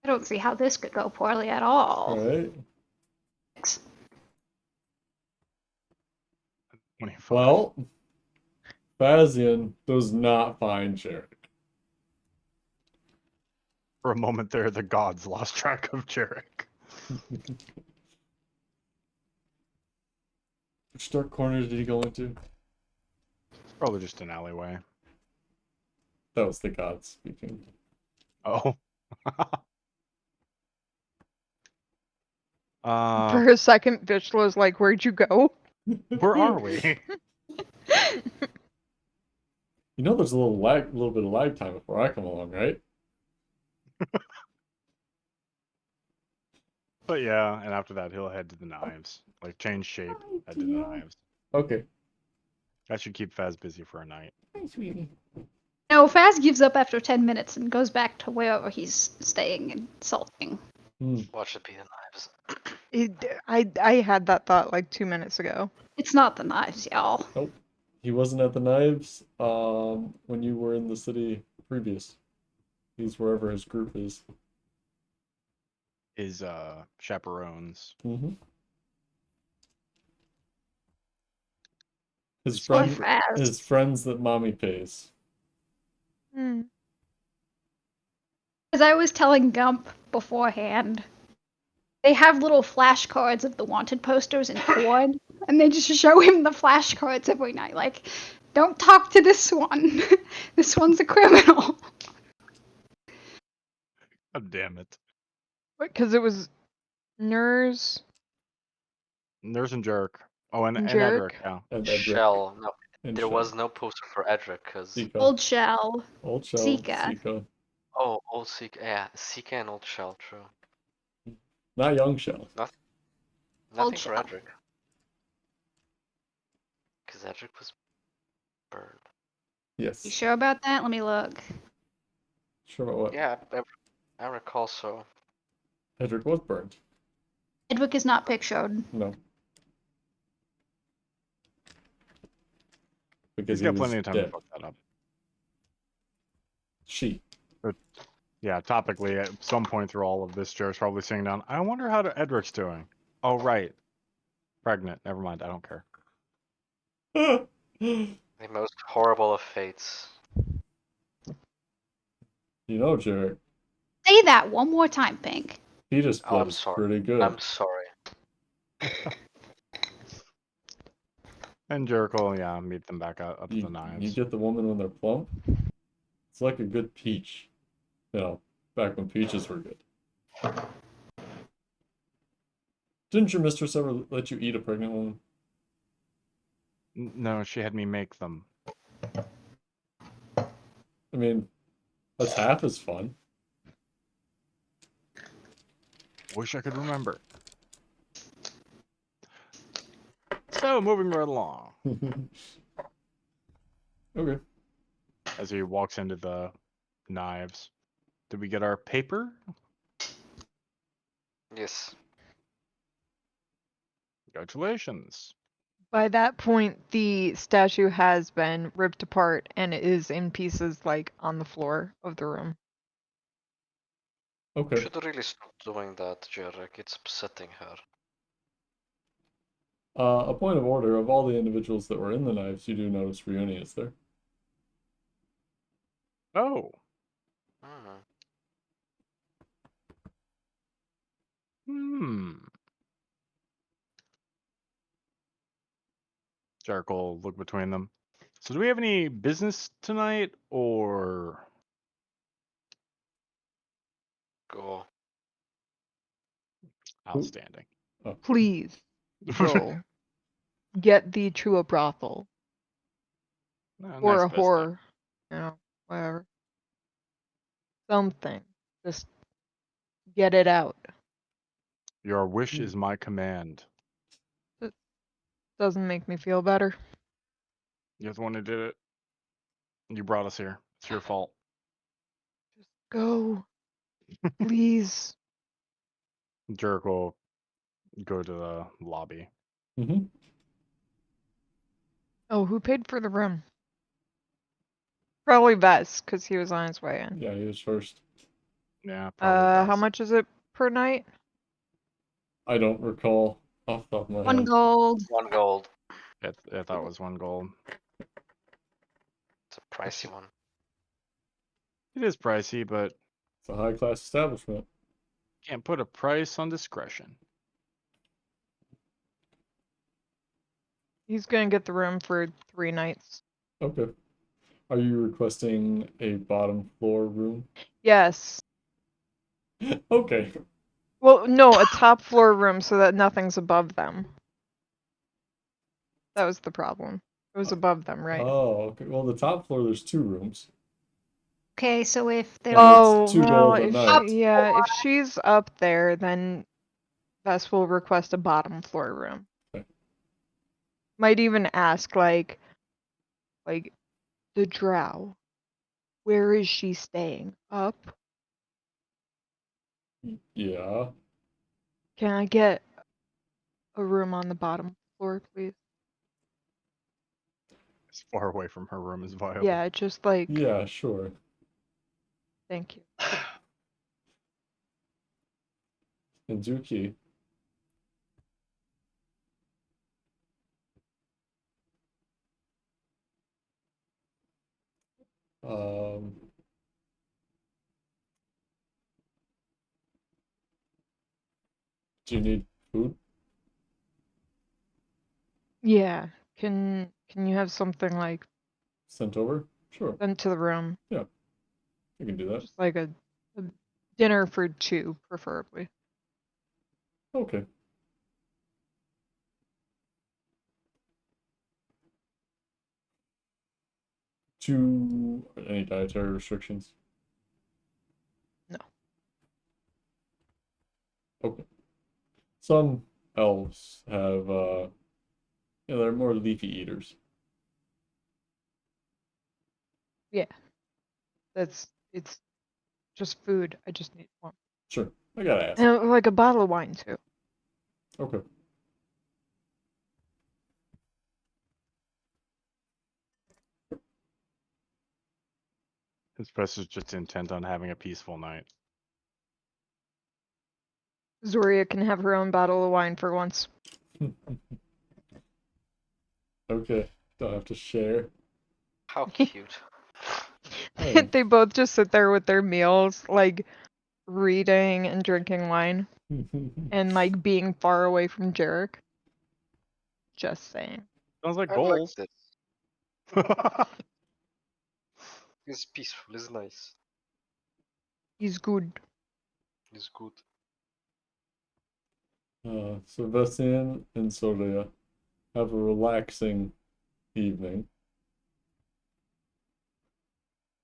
I don't see how this could go poorly at all. Alright. 25. Well, Fazian does not find Jarek. For a moment there, the gods lost track of Jarek. Which dark corner did he go into? Probably just an alleyway. That was the gods speaking. Oh. For a second, Vishla was like, "Where'd you go?" Where are we? You know, there's a little bit of lag time before I come along, right? But yeah, and after that, he'll head to the knives. Like, change shape, head to the knives. Okay. That should keep Faz busy for a night. Hi, sweetie. No, Faz gives up after 10 minutes and goes back to wherever he's staying and sulking. Watch it be the knives. I had that thought like 2 minutes ago. It's not the knives, y'all. Nope. He wasn't at the knives when you were in the city previous. He's wherever his group is. His chaperones. Mm-hmm. Poor Faz. His friends that mommy pays. Hmm. As I was telling Gump beforehand, they have little flashcards of the wanted posters in Horde, and they just show him the flashcards every night. Like, don't talk to this one. This one's a criminal. God damn it. Because it was Nurs Nurse and Jerk. Oh, and and Edric, Jerk. yeah. And Edric. Shell. No, And there Shell. was no poster for Edric because. Sika. Old Shell. Old Shell. Sika. Sika. Oh, old Sika. Yeah, Sika and old Shell. True. Not young Shell. Nothing Shell. for Edric. Because Edric was burned. Yes. You sure about that? Let me look. Sure about what? Yeah, I recall so. Edric was burned. Edric is not pictured. No. Because He's got he was plenty of time dead. to fuck that up. She. But yeah, topically, at some point through all of this, Jared's probably sitting down. I wonder how Edric's doing. Oh, right. Pregnant. Never mind. I don't care. The most horrible of fates. You know, Jarek, Say that one more time, Pink. he just Oh, I'm plays sorry. pretty good. I'm sorry. And Jericho will, yeah, meet them back up at the You knives. get the woman when they're plump. It's like a good peach. You know, back when peaches were good. Didn't your mistress ever let you eat a pregnant woman? No, she had me make them. I mean, that's half as fun. Wish I could remember. So, moving right along. Okay. as he walks into the knives. Did we get our paper? Yes. Congratulations. By that point, the statue has been ripped apart and is in pieces, like, on the floor of the room. You Okay. should really stop doing that, Jarek. It's upsetting her. A point of order, of all the individuals that were in the knives, you do notice Ryuni is there. Oh. Hmm. Jarek will look between them. So do we have any business tonight, or Go. outstanding? Oh. Please, go. Get thee to a brothel. Or Nice a business. whore. You know, whatever. Something. Just get it out. Your wish is my command. Doesn't make me feel better. You're the one who did it. You brought us here. It's your fault. Just go. Please. Jarek will go to the lobby. Mm-hmm. Oh, who paid for the room? Probably Vess, because he was on his way in. Yeah, he was first. Yeah, probably. How much is it per night? I don't recall off the top of my 1 head. gold. 1 gold. I thought it was 1 gold. It's a pricey one. It is pricey, but It's a high-class establishment. can't put a price on discretion. He's gonna get the room for 3 nights. Okay. Are you requesting a bottom floor room? Yes. Okay. Well, no, a top floor room so that nothing's above them. That was the problem. It was above them, right? Oh, okay. Well, the top floor, there's 2 rooms. Okay, so if And there Oh, it's 2 well, gold a if night. if she's up there, then Vess will request a bottom floor room. Okay. Might even ask, like, the drow. Where is she staying? Up? Yeah. Can I get a room on the bottom floor, please? As far away from her room as viable. Yeah, just like, Yeah, sure. thank you. And Zuki. Um, do you need food Yeah, can you have something like sent over? Sure. sent to the room? I can do that. Just like a dinner for 2, preferably. Okay. Any dietary restrictions? No. Okay. Some elves have, they're more leafy eaters. Yeah. It's just food. I just need one. Sure. I gotta ask. And like a bottle of wine too. Okay. His press is just intent on having a peaceful night. Zoria can have her own bottle of wine for once. Okay. Don't have to share. How cute. Hey. They both just sit there with their meals, like reading and drinking wine, and like being far away from Jarek. Just saying. Sounds like I like goals. this. It's peaceful, it's nice. He's good. It's good. So Vestian and Soria have a relaxing evening.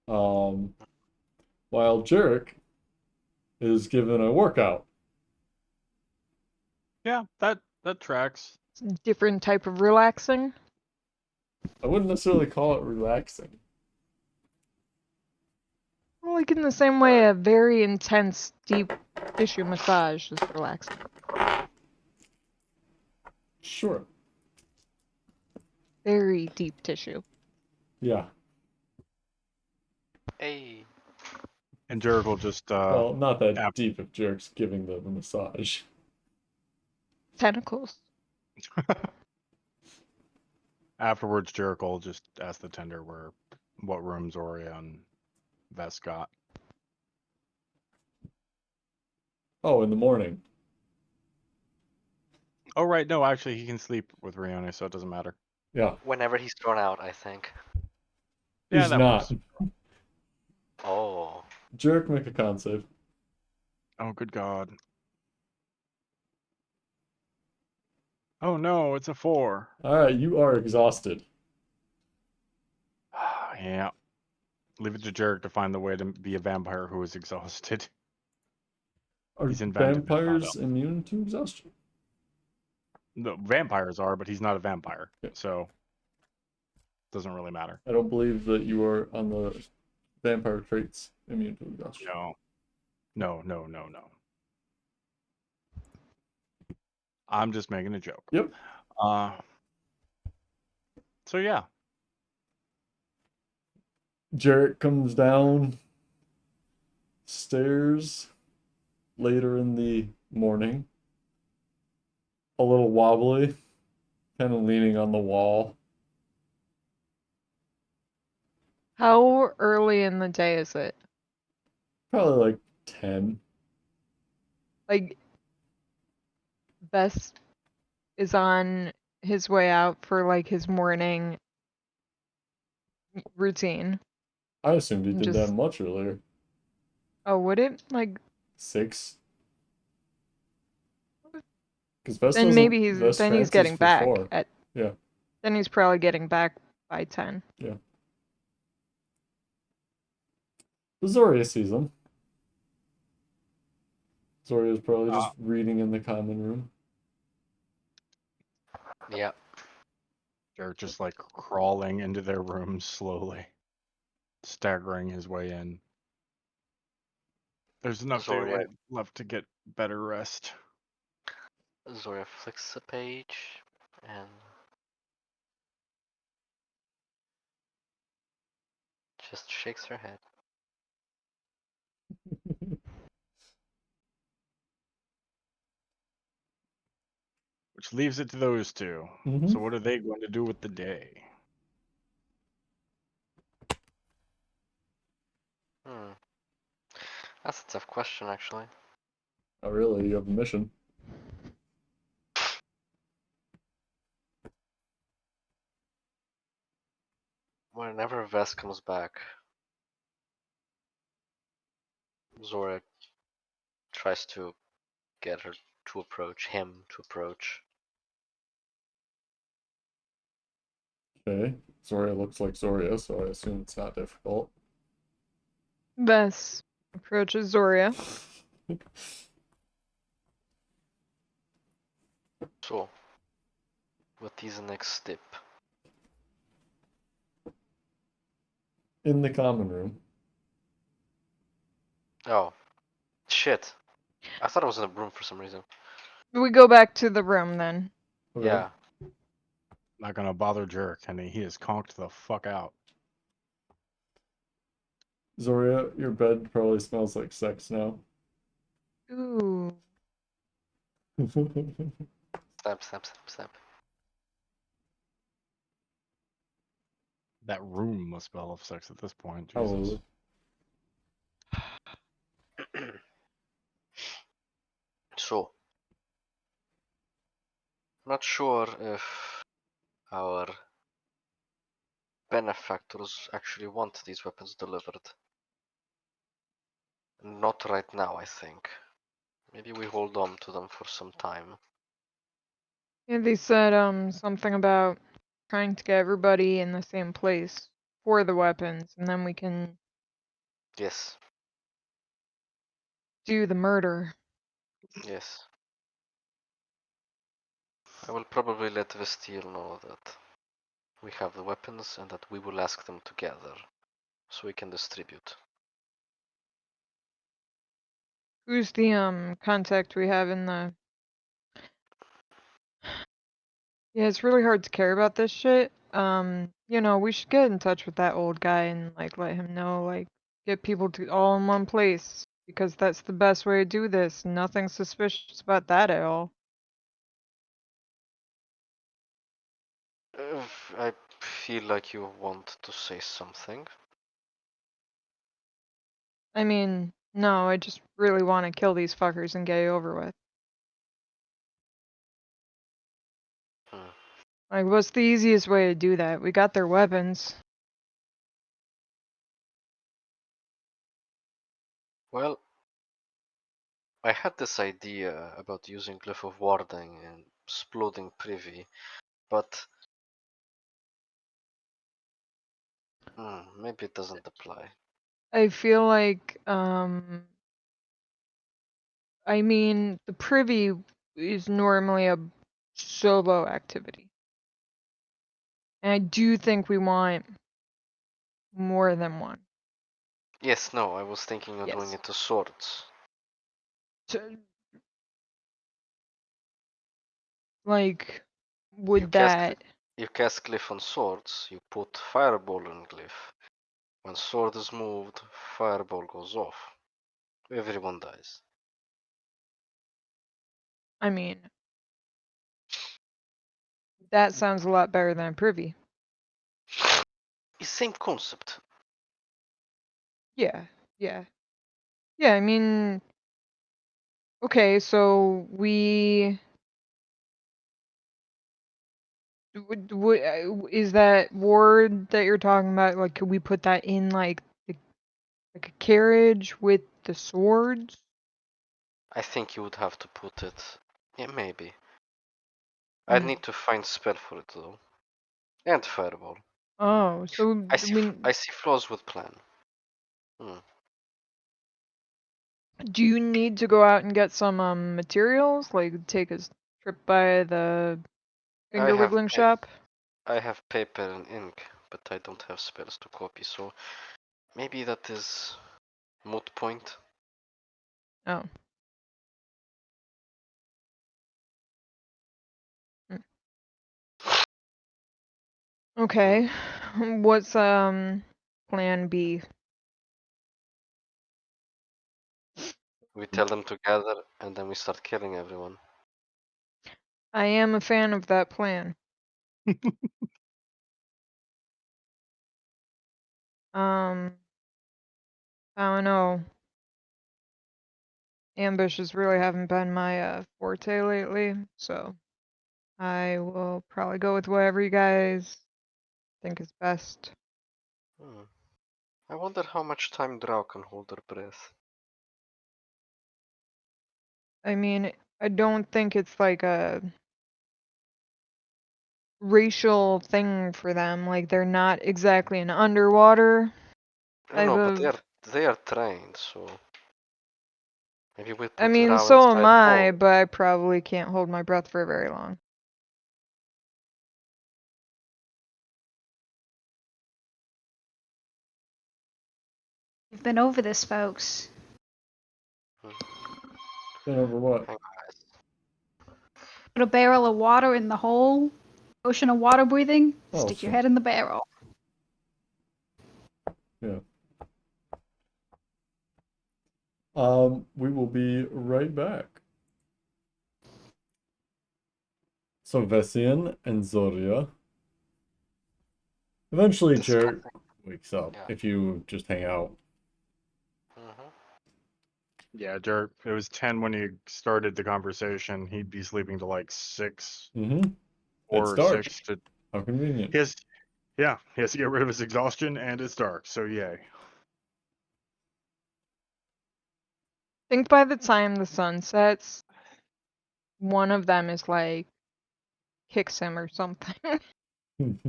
While Jarek is given a workout. Yeah, that tracks. Different type of relaxing. I wouldn't necessarily call it relaxing. like in the same way a very intense, deep tissue massage is relaxing. Sure. Very deep tissue. Yeah. Hey. And Jarek will just Well, not that af- deep if Jerk's giving the massage. Tentacles. afterwards, Jarek will just ask the tender what room Zoria and Vess got. Oh, in the morning. Oh right, no, actually he can sleep with Rione, so it doesn't matter. Yeah. Whenever he's thrown out, I think. Yeah, He's that not. works. Oh. Jerk, make a con save. Oh good god. Oh no, it's a 4. Alright, you are exhausted. Yeah. Leave it to Jarek to find the way to be a vampire who is exhausted. Are He's invented this, not vampires immune to exhaustion? No, vampires are, but he's not a vampire, Yeah. so doesn't really matter. I don't believe that you are on the vampire traits immune to exhaustion. No. I'm just making a joke. Yep. So yeah, Jarrett comes down stairs later in the morning, a little wobbly, kind of leaning on the wall. How early in the day is it? Probably like 10. Like, Bess is on his way out for like his morning routine. I assumed he did that Just much earlier. oh, would it like 6. Because Vest then doesn't. maybe Vest then he's trances getting for back 4. at Yeah. then he's probably getting back by 10. Yeah. But Zoria sees him. Zoria's probably just reading in the common room. Yeah. they're just like crawling into their rooms slowly, staggering his way in. There's enough Zoria. daylight left to get better rest. Zoria flicks a page and just shakes her head. Which leaves it to those two. Mhm. So what are they going to do with the day? Hmm. That's a tough question, actually. Oh, really? You have a mission. Whenever Vess comes back, Zoria tries to get her to approach him to approach. Okay. Zoria looks like Zoria, so I assume it's not difficult. Bess approaches Zoria. So, what is the next step? In the common room. Oh, shit. I thought it was in a room for some reason. We go back to the room then. Okay. Yeah. Not gonna bother Jarek, and he is conked the fuck out. Zoria, your bed probably smells like sex now. Ooh. Snap, snap, snap, snap. That room must smell of sex at this point. Jesus. Probably. So, not sure if our benefactors actually want these weapons delivered. Not right now, I think. Maybe we hold on to them for some time. Yeah, they said something about trying to get everybody in the same place for the weapons, and then we can Yes, do the murder. yes. I will probably let Vesteel know that we have the weapons and that we will ask them together so we can distribute. Who's the contact we have in the? Yeah, it's really hard to care about this shit. We should get in touch with that old guy and like let him know, like get people to all in one place because that's the best way to do this. Nothing suspicious about that at all. I feel like you want to say something. I mean, no, I just really want to kill these fuckers and get it over with. Hmm. Like, what's the easiest way to do that? We got their weapons. Well, I had this idea about using Glyph of Warding and exploding Privy, but maybe it doesn't apply. I feel like, I mean, the privy is normally a solo activity. And I do think we want more than one. Yes, no, I was thinking of doing Yes. it to swords. Like, You would cast that... you cast Glyph on swords, you put Fireball on Glyph. When sword is moved, Fireball goes off. Everyone dies. I mean, that sounds a lot better than a privy. It's same concept. Yeah, yeah. Yeah, I mean... Okay, so we... Is that ward that you're talking about, like, could we put that in, like a carriage with the swords? I think you would have to put it. Yeah, maybe. I'd Hmm. need to find spell for it though. And Fireball. Oh, so I see flaws with plan. do you need to go out and get some materials? Like take a trip by the I finger have wiggling shop? I have paper and ink, but I don't have spells to copy, so maybe that is moot point. Oh. Hmm. Okay. What's plan B? We tell them to gather and then we start killing everyone. I am a fan of that plan. I don't know. Ambushes really haven't been my forte lately, so I will probably go with whatever you guys think is best. I wonder how much time Drow can hold their breath. I mean, I don't think it's like a racial thing for them. Like they're not exactly an underwater I type know, but of. they are trained, so maybe we I put mean, Drow so am inside I, wall. but I probably can't hold my breath for very long. We've been over this, folks. Been over what? Hang on, guys. Put a barrel of water in the hole, ocean of water breathing, Oh, stick your so, head in the barrel. yeah. We will be right back. So Vessian and Zoria. Eventually, Jarrett Discussing. wakes up Yeah. if you just hang out. Yeah, Dirk. It was 10 when you started the conversation. He'd be sleeping to like 6 Mm-hmm. It's or dark. 6 to. How convenient. He has, yeah, he has to get rid of his exhaustion, and it's dark. So yay. Think by the time the sun sets, one of them is like kicks him or something. Get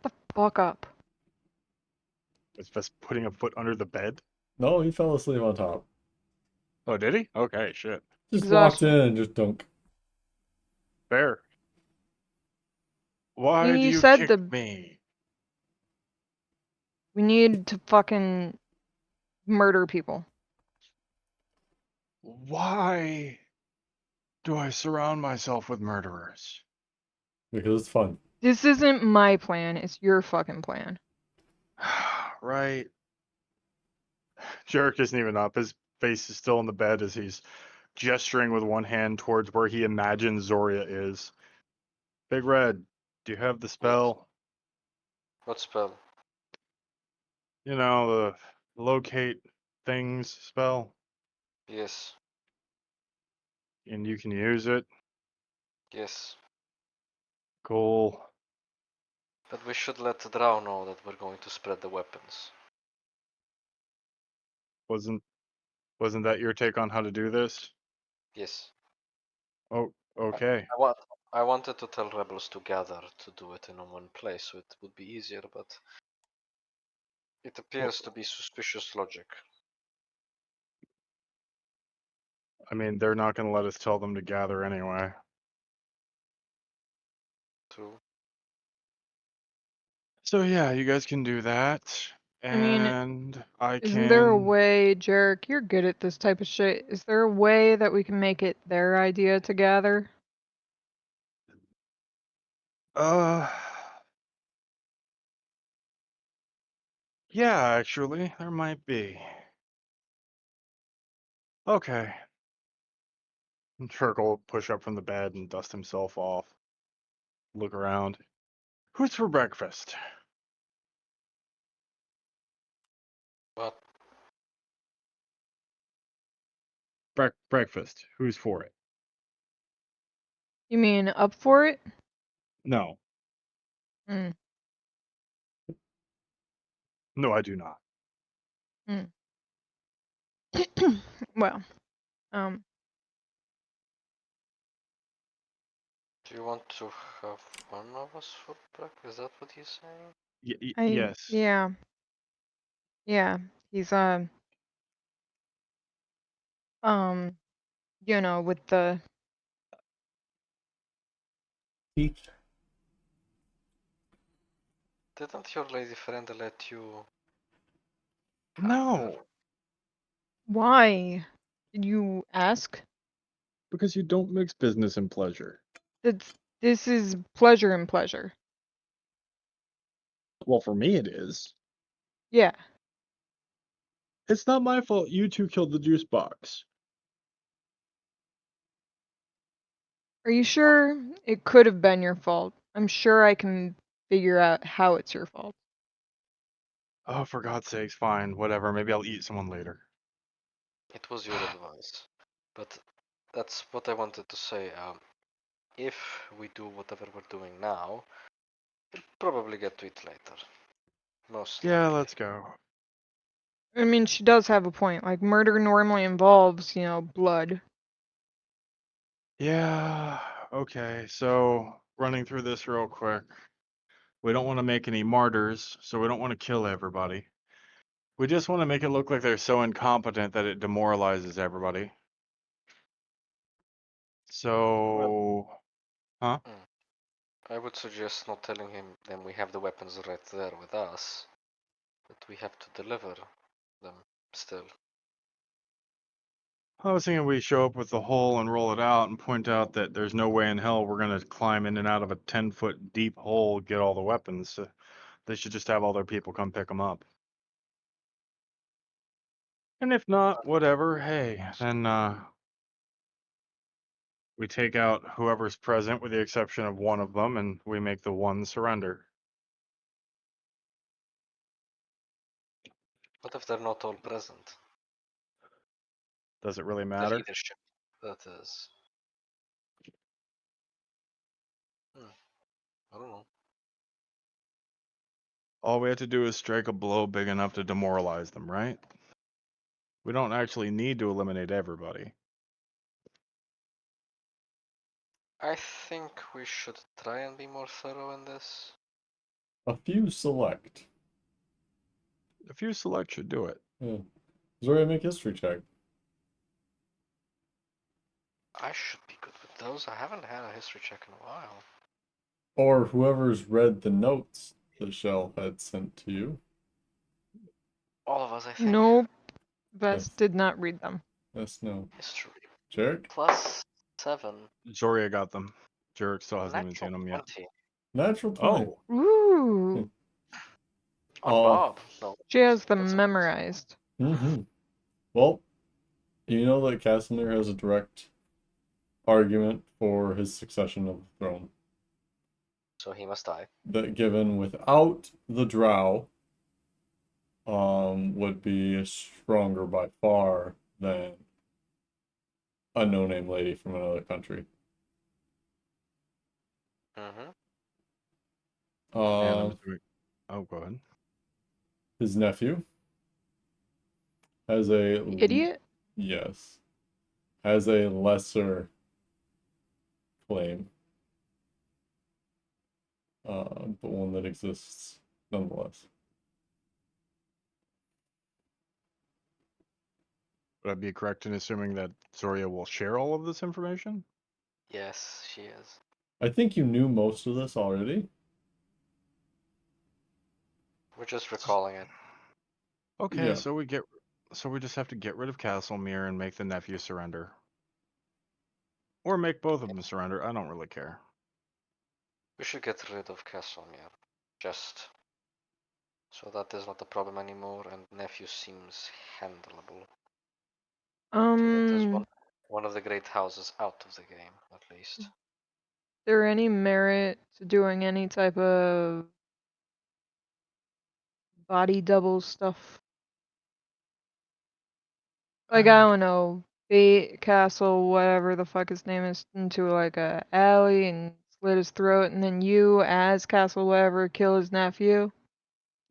the fuck up. It's just putting a foot under the bed. No, he fell asleep on top. Oh, did he? Okay, shit. Just walked in Exhaustion. and just dunk. Fair. Why do He you said kick the me? we need to fucking murder people. Why do I surround myself with murderers? Because it's fun. This isn't my plan, it's your fucking plan. Right. Jarek isn't even up. His face is still in the bed as he's gesturing with one hand towards where he imagines Zoria is. Big Red, do you have the spell? What spell? You know, the locate things spell? Yes. And you can use it? Yes. Cool. But we should let the drow know that we're going to spread the weapons. Wasn't that your take on how to do this? Yes. Oh, I, okay. I want. I wanted to tell rebels to gather to do it in one place, so it would be easier, but it appears to be suspicious logic. I mean, they're not going to let us tell them to gather anyway. True. So yeah, you guys can do that. I mean, And I isn't there a can way, Jarek, you're good at this type of shit. Is there a way that we can make it their idea to gather? uh yeah, actually, there might be. Okay. And Turk will push up from the bed and dust himself off. Look around. Who's for breakfast? But Breakfast. Who's for it? You mean up for it? No. Mm. No, I do not. Mm. Well, um, do you want to have one of us for breakfast? Is that what he's saying? Yes. yeah, he's, with the, Teach. Didn't your lady friend let you have her? No, why? Did you ask? because you don't mix business and pleasure. This is pleasure and pleasure. Well, for me it is. Yeah. It's not my fault you two killed the juice box. Are you sure it could have been your fault? I'm sure I can figure out how it's your fault. Oh, for God's sakes, fine, whatever. Maybe I'll eat someone later. It was your advice. But that's what I wanted to say. If we do whatever we're doing now, we'll probably get to it later. Most Yeah, likely. let's go. I mean, she does have a point. Like, murder normally involves, blood. Yeah, okay, so running through this real quick. We don't want to make any martyrs, so we don't want to kill everybody. We just want to make it look like they're so incompetent that it demoralizes everybody. So, huh? I would suggest not telling him then we have the weapons right there with us, but we have to deliver them still. I was thinking we show up with the hole and roll it out and point out that there's no way in hell we're going to climb in and out of a 10-foot deep hole, get all the weapons. They should just have all their people come pick them up. And if not, whatever, hey, then we take out whoever's present with the exception of one of them and we make the one surrender. What if they're not all present? Does it really The matter? leadership, that is. I don't know. All we have to do is strike a blow big enough to demoralize them, right? We don't actually need to eliminate everybody. I think we should try and be more thorough in this. A few select. A few select should do it. Yeah. Zoria, make history check. I should be good with those. I haven't had a history check in a while. Or whoever's read the notes the shell had sent to you. All of us, I think. Nope. Vest Yes. did not read them. That's no. History. Jarek? +7. Zoria got them. Jarek still hasn't even Natural seen them yet. 20. Natural 20. Oh, Ooh. On Oh. Bob. No. She has them That's a- memorized. Mm-hmm. Well, you know that Casimir has a direct argument for his succession of the throne. So he must die. That given without the drow, would be stronger by far than a no-name lady from another country. Mm-hmm. man, I'm Um, just doing... Oh, go ahead. his nephew has a The idiot? yes, has a lesser claim, but one that exists nonetheless. Would I be correct in assuming that Zoria will share all of this information? Yes, she is. I think you knew most of this already. We're just recalling it. Okay, Yeah. so we just have to get rid of Castlemere and make the nephew surrender. Or make both of them surrender. I don't really care. We should get rid of Castlemere. Just so that is not a problem anymore, and nephew seems handleable. To get this one of the great houses out of the game, at least. There any merit to doing any type of body double stuff? Like, I don't know, bait Castle, whatever the fuck his name is, into like a alley and slit his throat, and then you, as Castle, whatever, kill his nephew.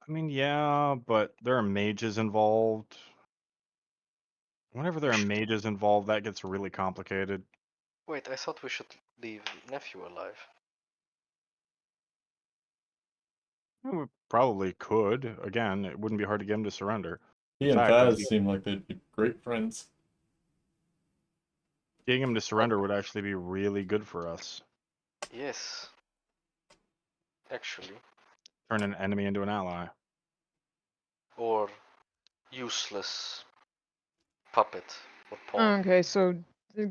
I mean, yeah, but there are mages involved. Whenever there are mages involved, that gets really complicated. Wait, I thought we should leave nephew alive. We probably could. Again, it wouldn't be hard to get him to surrender. He In and fact, Faz seem like they'd be great friends. getting him to surrender would actually be really good for us. Yes. Actually. Turn an enemy into an ally. Or useless puppet or pawn. Okay, so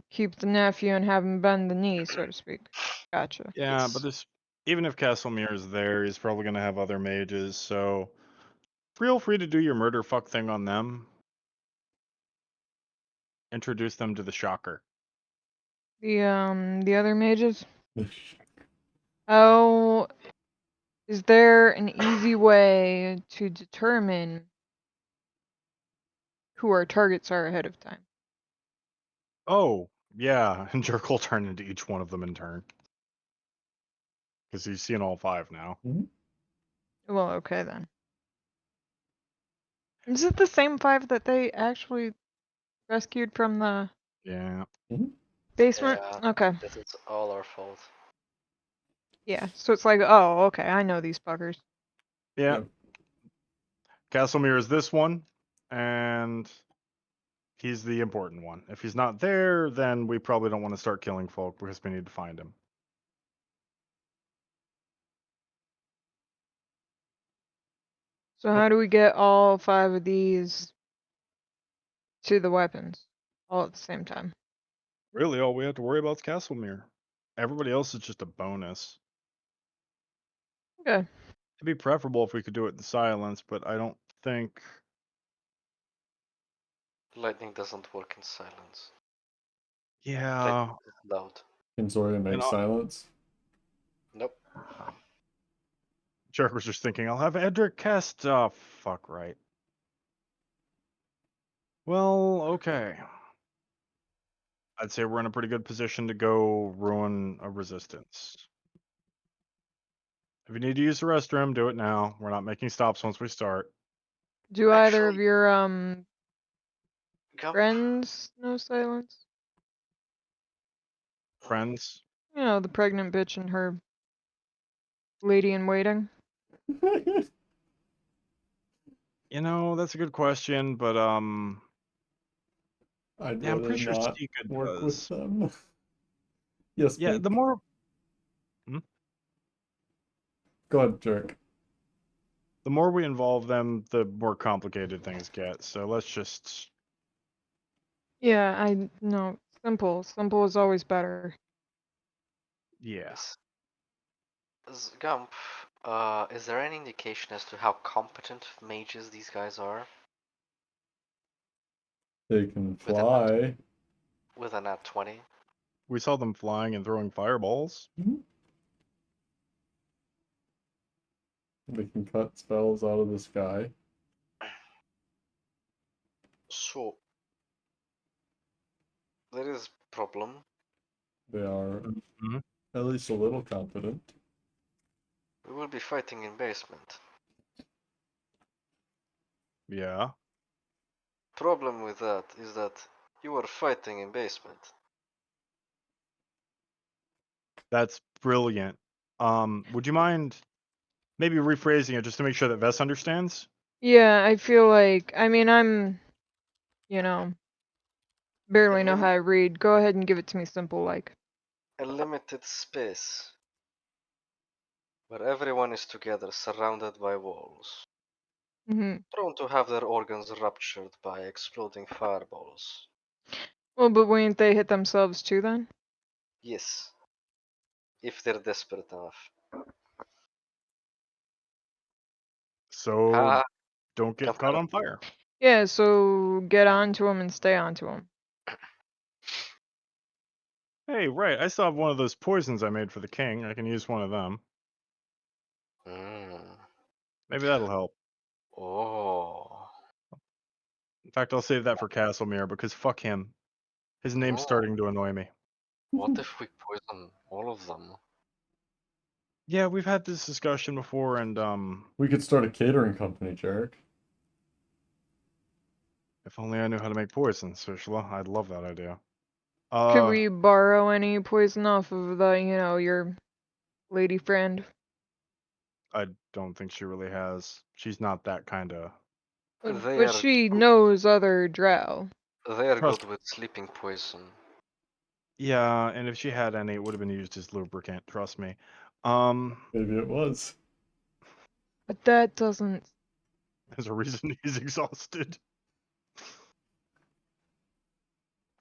keep the nephew and have him bend the knee, so to speak. Gotcha. Yeah, Yes. but even if Castlemere is there, he's probably going to have other mages, so feel free to do your murder fuck thing on them. Introduce them to the shocker. The other mages? Oh, is there an easy way to determine who our targets are ahead of time? Oh, yeah, and Jerk will turn into each one of them in turn. Because he's seen all 5 now. Well, okay then. Is it the same 5 that they actually rescued from the Yeah. basement? Yeah, Okay. that is all our fault. Yeah, so it's like, oh, okay, I know these fuckers. Yeah. Yep. Castlemere is this one, and he's the important one. If he's not there, then we probably don't want to start killing folk because we need to find him. So how do we get all 5 of these to the weapons all at the same time? Really, all we have to worry about is Castlemere. Everybody else is just a bonus. Okay. It'd be preferable if we could do it in silence, but I don't think... Lightning doesn't work in silence. Yeah. Lightning is loud. Can Zoria make And silence? Nope. Jerk was just thinking, I'll have Edric cast... Oh, fuck right. Well, okay. I'd say we're in a pretty good position to go ruin a resistance. If you need to use the restroom, do it now. We're not making stops once we start. Do either of Actually, your Gump. friends know silence? Friends? You know, the pregnant bitch and her lady in waiting. You know, that's a good question, but I'd yeah, I'm rather pretty sure not Stika work with does. them. Yes, Yeah, Pink. the more Go ahead, Jerk. we involve them, the more complicated things get. So let's just Yeah, I no simple. Simple is always better. Yeah. Yes. Gump, is there any indication as to how competent mages these guys are? They can With a nat, fly. with a nat 20? We saw them flying and throwing fireballs. They can cut spells out of the sky. So, there is problem. They are Mhm. at least a little competent. We will be fighting in basement. Yeah. Problem with that is that you are fighting in basement. That's brilliant. Would you mind maybe rephrasing it just to make sure that Vess understands? Yeah, I feel like I mean I'm you know, barely know A, how to read. Go ahead and give it to me simple like. a limited space where everyone is together, surrounded by walls, Mhm. prone to have their organs ruptured by exploding fireballs. Well, but wouldn't they hit themselves too then? Yes, if they're desperate enough. So Ah, don't get caught confirmed. on fire. Yeah, so get onto them and stay onto them. Hey, right. I still have one of those poisons I made for the king. I can use one of them. Mm. Maybe that'll help. Oh, In fact, I'll save that for Castlemere because fuck him. His name's no. starting to annoy me. What if we poison all of them? Yeah, we've had this discussion before, and We could start a catering company, Jarek. if only I knew how to make poisons, Ursula, I'd love that idea. Could we borrow any poison off of the, your lady friend? I don't think she really has. She's not that kind of. They But are she good, knows other drow. they are Trust. good with sleeping poison. Yeah, and if she had any, it would have been used as lubricant. Trust me. Maybe it was. But that doesn't. There's a reason he's exhausted.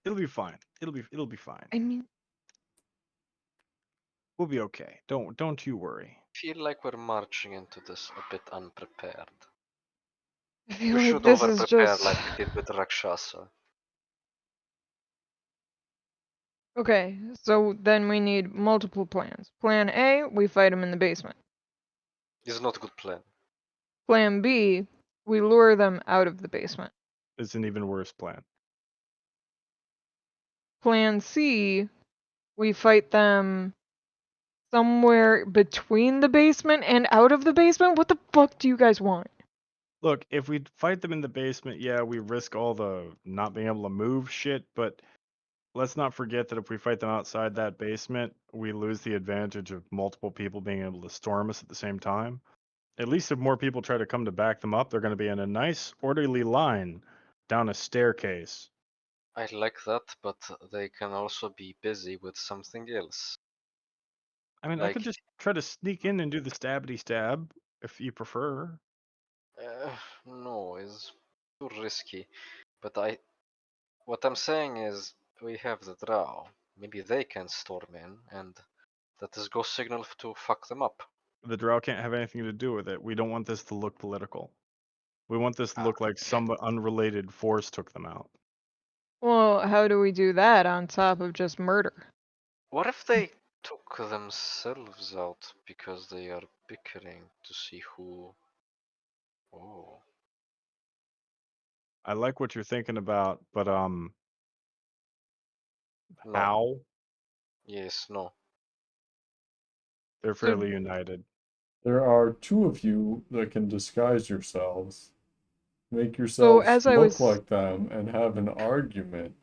It'll be fine. It'll be fine. I mean, We'll be okay. Don't you worry. Feel like we're marching into this a bit unprepared. I feel We like should this is over-prepare just. like we did with Rakshasa. Okay, so then we need multiple plans. Plan A, we fight him in the basement. It's not a good plan. Plan B, we lure them out of the basement. It's an even worse plan. Plan C, we fight them somewhere between the basement and out of the basement. What the fuck do you guys want? Look, if we fight them in the basement, yeah, we risk all the not being able to move shit, but let's not forget that if we fight them outside that basement, we lose the advantage of multiple people being able to storm us at the same time. At least if more people try to come to back them up, they're going to be in a nice, orderly line down a staircase. I like that, but they can also be busy with something else. I mean, I could Like, just try to sneak in and do the stabbity stab if you prefer. uh, no, it's too risky. But what I'm saying is, we have the Drow. Maybe they can storm in, and that is go signal to fuck them up. The drow can't have anything to do with it. We don't want this to look political. We want this to Ah. look like some unrelated force took them out. Well, how do we do that on top of just murder? What if they took themselves out because they are bickering to see who? Oh, I like what you're thinking about, but no. how? Yes, no. They're So, fairly united. There are two of you that can disguise yourselves. Make so yourselves as I look was, like them and have an argument.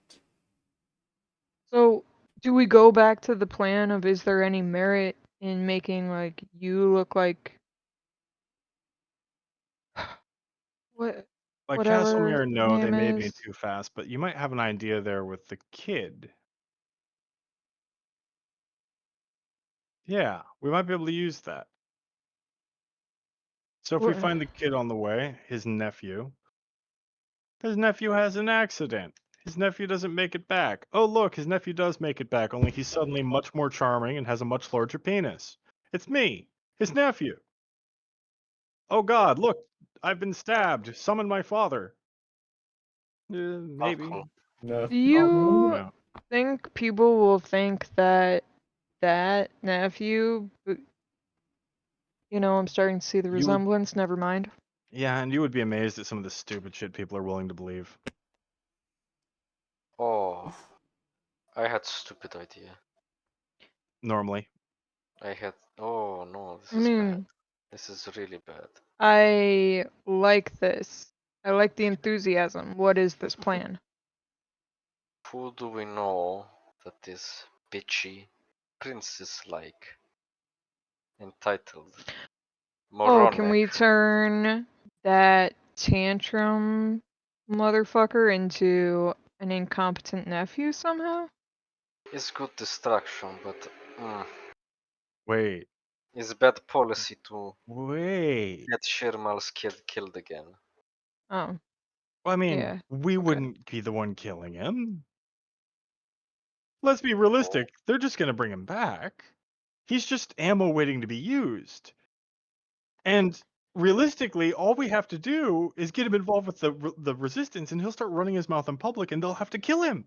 so do we go back to the plan of is there any merit in making like you look like what Like whatever Castlemere, your no, they name may be is? too fast, but you might have an idea there with the kid. Yeah, we might be able to use that. So if we What? find the kid on the way, his nephew has an accident. his nephew doesn't make it back. Oh, look, his nephew does make it back, only he's suddenly much more charming and has a much larger penis. It's me, his nephew. Oh God, look, I've been stabbed. Summon my father. Maybe. Cool. No. Do you No. think people will think that nephew, I'm starting to see the You would- resemblance, never mind. Yeah, and you would be amazed at some of the stupid shit people are willing to believe. Oh, I had stupid idea. Normally. Oh no, this I is bad. mean, This is really bad. I like this. I like the enthusiasm. What is this plan? Who do we know that is bitchy, princess-like, entitled? Oh, can Moronic. we turn that tantrum motherfucker into an incompetent nephew somehow? It's good distraction, but Wait. it's bad policy to Wait. get Shirmal's killed again. Oh, Well, I mean, yeah. we Okay. wouldn't be the one killing him. Let's be realistic. They're just going to bring him back. He's just ammo waiting to be used. And realistically, all we have to do is get him involved with the resistance, and he'll start running his mouth in public, and they'll have to kill him.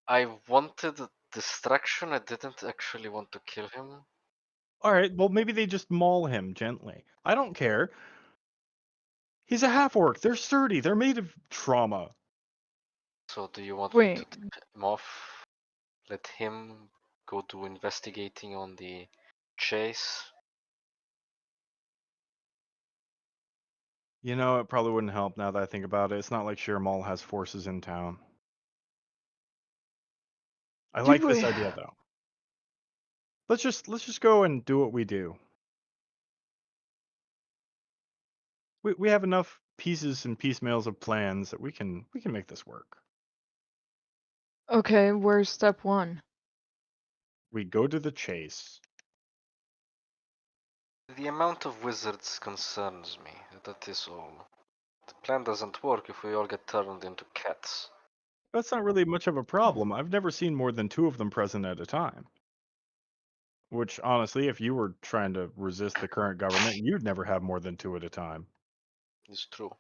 I wanted distraction. I didn't actually want to kill him. All right, well, maybe they just maul him gently. I don't care. He's a half orc. They're sturdy. They're made of trauma. So do you want me to Wait, tip him off? Let him go do investigating on the chase? You know, it probably wouldn't help now that I think about it. It's not like Shirmal has forces in town. I did like we? this idea though. Let's just go and do what we do. We have enough pieces and piecemeals of plans that we can make this work. Okay, where's step one? We go to the chase. The amount of wizards concerns me, that is all. The plan doesn't work if we all get turned into cats. That's not really much of a problem. I've never seen more than 2 of them present at a time. Which, honestly, if you were trying to resist the current government, you'd never have more than 2 at a time. It's true.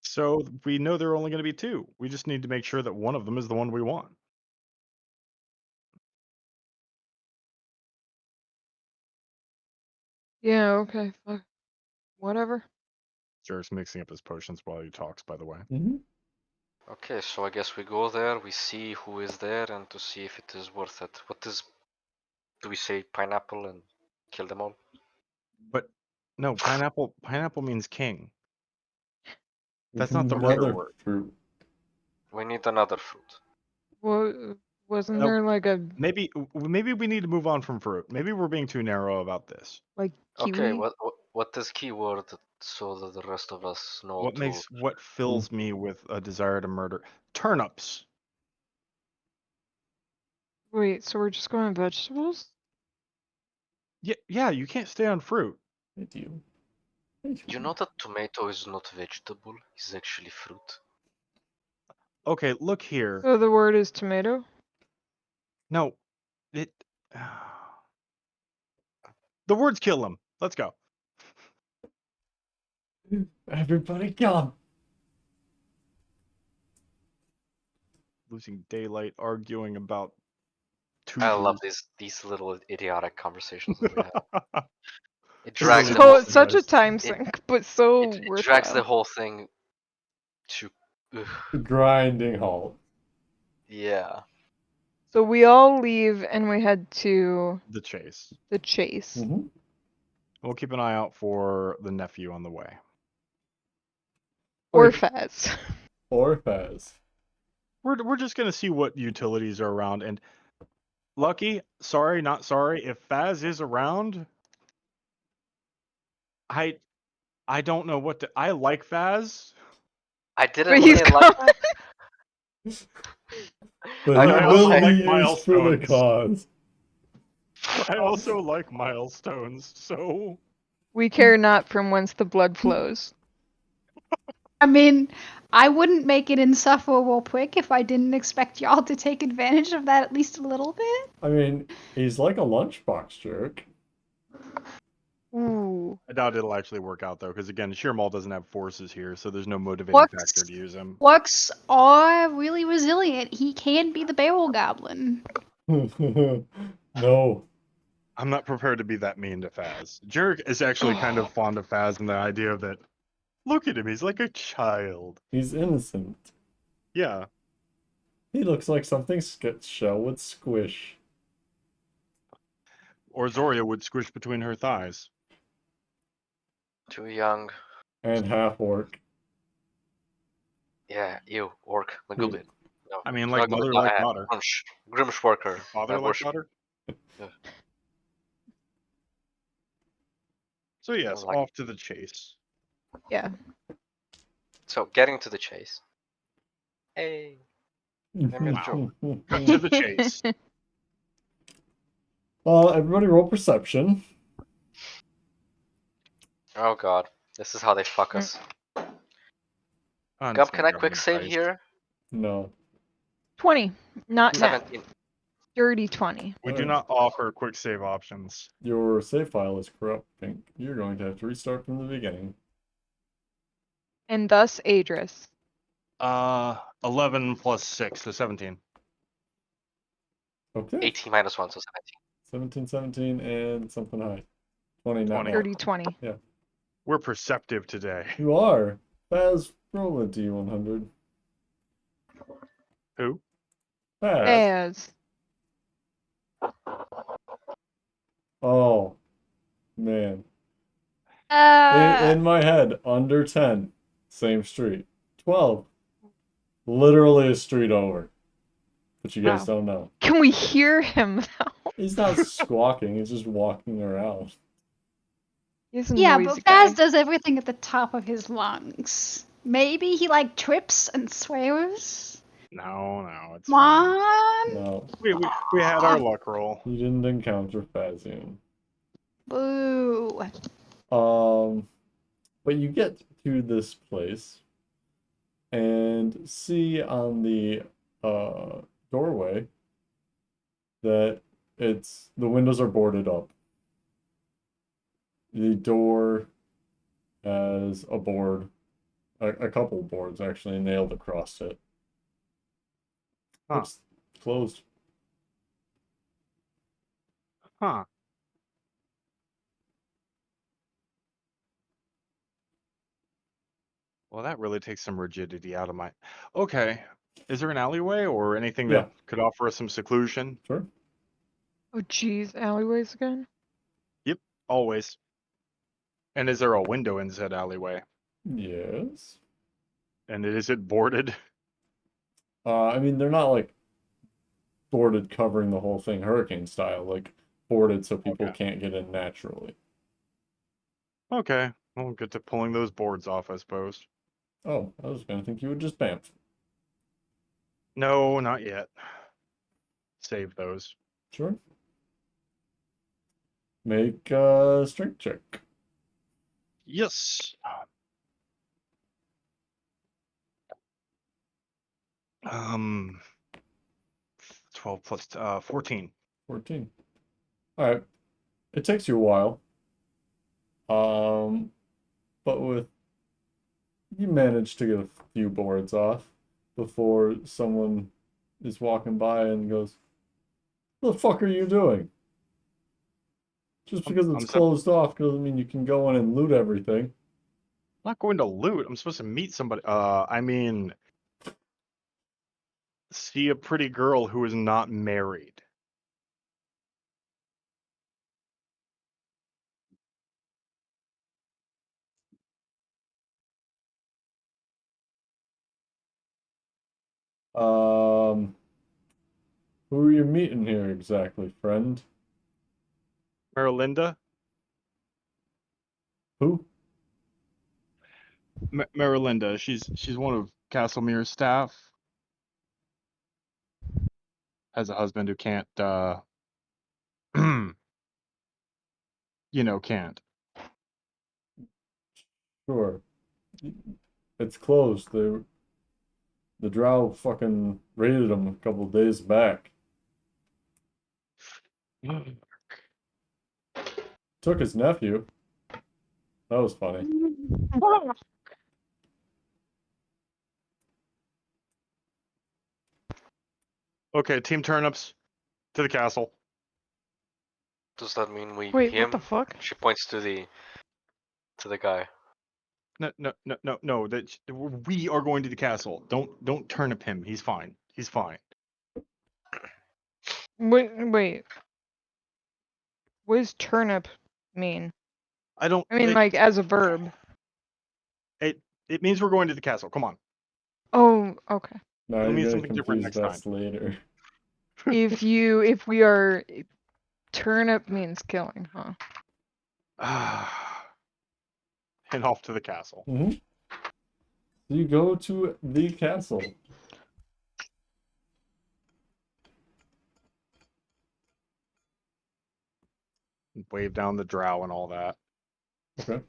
So we know there are only going to be 2. We just need to make sure that one of them is the one we want. Yeah, okay, fuck. Whatever. Jerk's mixing up his potions while he talks, by the way. Mm-hmm. Okay, so I guess we go there, we see who is there, and to see if it is worth it. Do we say pineapple and kill them all? But no, pineapple means king. That's not the murder Another word. fruit. We need another fruit. What, wasn't Nope. there like a, Maybe we need to move on from fruit. Maybe we're being too narrow about this. like, Okay, kiwi? what is keyword so that the rest of us know to... What fills me with a desire to murder? Turnips. Wait, so we're just going vegetables? Yeah, you can't stay on fruit. I do. You know that tomato is not vegetable, it's actually fruit. Okay, look here. So the word is tomato? No, it. The words kill him. Let's go. Everybody kill him. Losing daylight arguing about I love tubers. these little idiotic conversations that we have. It It drags really the So whole it's such a does. time it, sink, but so it drags the worthwhile. whole thing to Grinding halt. yeah. So we all leave and we head to The chase. the chase. Mm-hmm. We'll keep an eye out for the nephew on the way. Or Okay. Faz. Or Fez. We're just gonna see what utilities are around. And Lucky, sorry, not sorry. If Faz is around, I don't know what to. I like Faz, I But didn't he's really like coming. But I he I don't also will be like like used for the milestones. cause. I also like milestones. So We care not from whence the blood flows. I mean, I wouldn't make it insufferable quick if I didn't expect y'all to take advantage of that at least a little bit. I mean, he's like a lunchbox jerk. Ooh. I doubt it'll actually work out though, because again, Sheermaul doesn't have forces here, so there's no motivating factor to use him. Lux are really resilient. He can be the barrel goblin. No. I'm not prepared to be that mean to Faz. Jarek is actually kind of fond of Faz and the idea of that. Look at him, he's like a child. He's innocent. Yeah. He looks like something Shell would squish. Or Zoria would squish between her thighs. Too young. And half orc. Yeah, you, orc. Magubit. No. I mean, like mother, Magubit, like daughter. Grimsh worker. Father, like Worship. daughter. Yeah. So yes, Like- off to the chase. Yeah. So, getting to the chase. Hey. I made a joke. To the chase. Everybody roll perception. Oh god. This is how they fuck Mm. us. I'm Gub, just can gonna I go quick with save dice. here? No. 20. Not net. 17. Dirty 20. We do Alright. not offer quick save options. Your save file is corrupt, Pink. You're going to have to restart from the beginning. And thus Adris. 11 plus 6, so 17. Okay. 18 minus 1, so 17. 17, 17, and something high. 20, not 20. more. Dirty 20. We're perceptive today. You are. Faz, roll a D100. Who? Faz. As. Oh, man. In my head, under 10, same street. 12, literally a street over. But you guys Wow. don't know. Can we hear him though? He's not squawking, he's just walking around. He's a Yeah, noisy but guy. Faz does everything at the top of his lungs. Maybe he like trips and swears. No, it's Come fine. on. No, We had our luck roll. you didn't encounter Fazian. Boo. But you get to this place and see on the doorway that the windows are boarded up. The door has a board, a couple boards actually nailed across it. Huh. It's closed. Huh. Well, that really takes some rigidity out of my... Okay. Is there an alleyway or anything Yeah. that could offer us some seclusion? Sure. Oh geez, alleyways again? Yep, always. And is there a window in said alleyway? Yes. And is it boarded? I mean, they're not like boarded covering the whole thing hurricane style, like boarded so people Okay. can't get in naturally. Okay. We'll get to pulling those boards off, I suppose. Oh, I was gonna think you would just bamf. No, not yet. Save those. Sure. Make a strength check. Yes. 12 plus 14. 14. All right. It takes you a while. But you manage to get a few boards off before someone is walking by and goes, "What the fuck are you doing?" Just because it's closed off doesn't mean you can go in and loot everything. I'm not going to loot. I'm supposed to meet somebody. I mean, see a pretty girl who is not married. Who are you meeting here exactly, friend? Marilinda? Who? Marilinda. She's one of Castlemere's staff. Has a husband who can't, can't. Sure. It's closed. The drow fucking raided him a couple days back. Took his nephew. That was funny. Okay, Team Turnips to the castle. Does that mean we Wait, him? what the fuck? She points to the guy. No. We are going to the castle. Don't turnip him. He's fine. He's fine. Wait. What does turnip mean? I don't. I mean, like, as a verb. It means we're going to the castle. Come on. Oh, okay. Now It'll you're mean gonna something different confuse next time. Vest later. If we are, turnip means killing, huh? And off to the castle. Mm-hmm. You go to the castle. Wave down the drow and all that. Okay.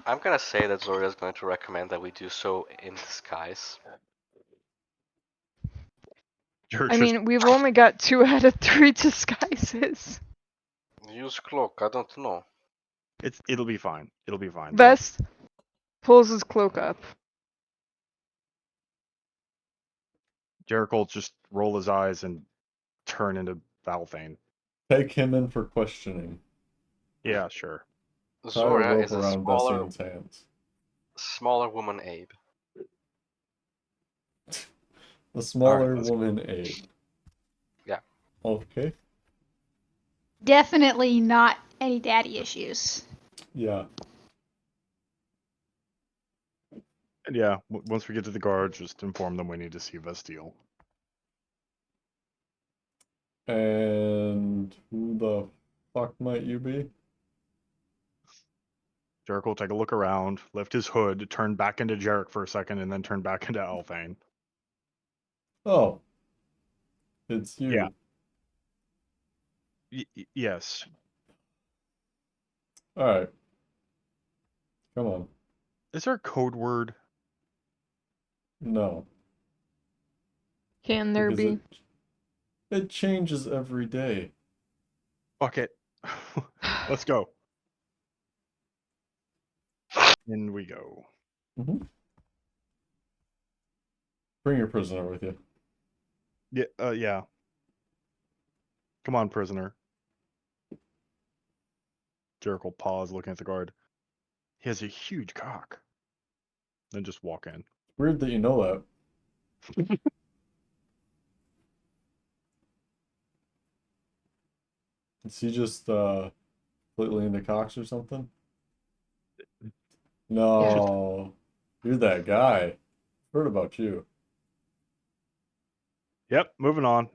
I'm gonna say that Zoria is going to recommend that we do so in disguise. You're I just mean, we've only got 2 out of 3 disguises. Use cloak. I don't know. it'll be fine. It'll be fine. Vest pulls his cloak up. Jericho will just roll his eyes and turn into Valthane. Take him in for questioning. Yeah, sure. Tie a Zoria rope is a around Bessian's hands. smaller woman, Abe. The smaller let's woman aid. Yeah. Okay. Definitely not any daddy issues. Yeah. And yeah, once we get to the guards, just inform them we need to see Vestile. And who the fuck might you be? Jericho will take a look around, lift his hood, turn back into Jarek for a second, and then turn back into Alfane. Oh. It's you. Yeah. Yes. Alright. Come on. Is there a code word? No. Can there Because be? it changes every day. Fuck it. Let's go. In we go. Mm-hmm. Bring your prisoner with you. Yeah. Come on, prisoner. Jericho will pause, looking at the guard. He has a huge cock. Then just walk in. Weird that you know that. Is he just completely into cocks or something? No. You're that guy. Heard about you. Yep, moving on.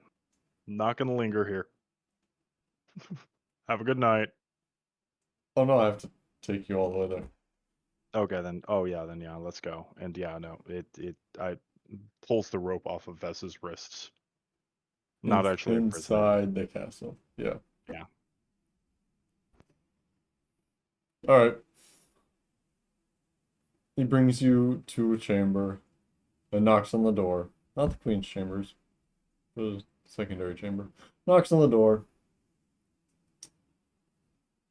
Not gonna linger here. Have a good night. Oh no, I have to take you all the way there. Okay, then. Oh yeah, then yeah, let's go. And yeah, no, I pulls the rope off of Vess's wrists. Not actually a prisoner. Inside the castle. Yeah. Yeah. Alright. He brings you to a chamber and knocks on the door. Not the queen's chambers. The secondary chamber. Knocks on the door.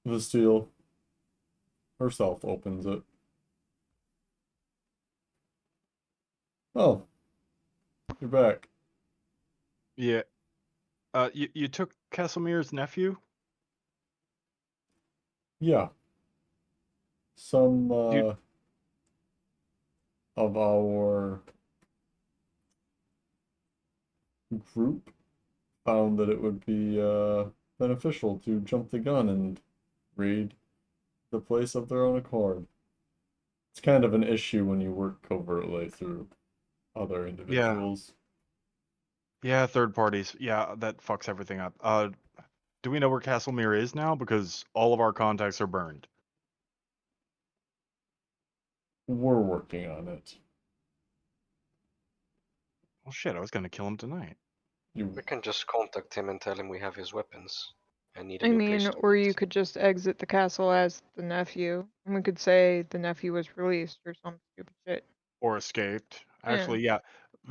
Vestile herself opens it. Oh. You're back. Yeah. You took Castlemir's nephew? Yeah. Some You- of our group found that it would be beneficial to jump the gun and raid the place of their own accord. It's kind of an issue when you work covertly through other individuals. Yeah, third parties. Yeah, that fucks everything up. Do we know where Castlemere is now? Because all of our contacts are burned. We're working on it. Oh shit, I was gonna kill him tonight. You We can just contact him and tell him we have his weapons and need a I new mean, place to or wait. you could just exit the castle as the nephew. And we could say the nephew was released or some stupid shit. Or escaped. Actually, yeah.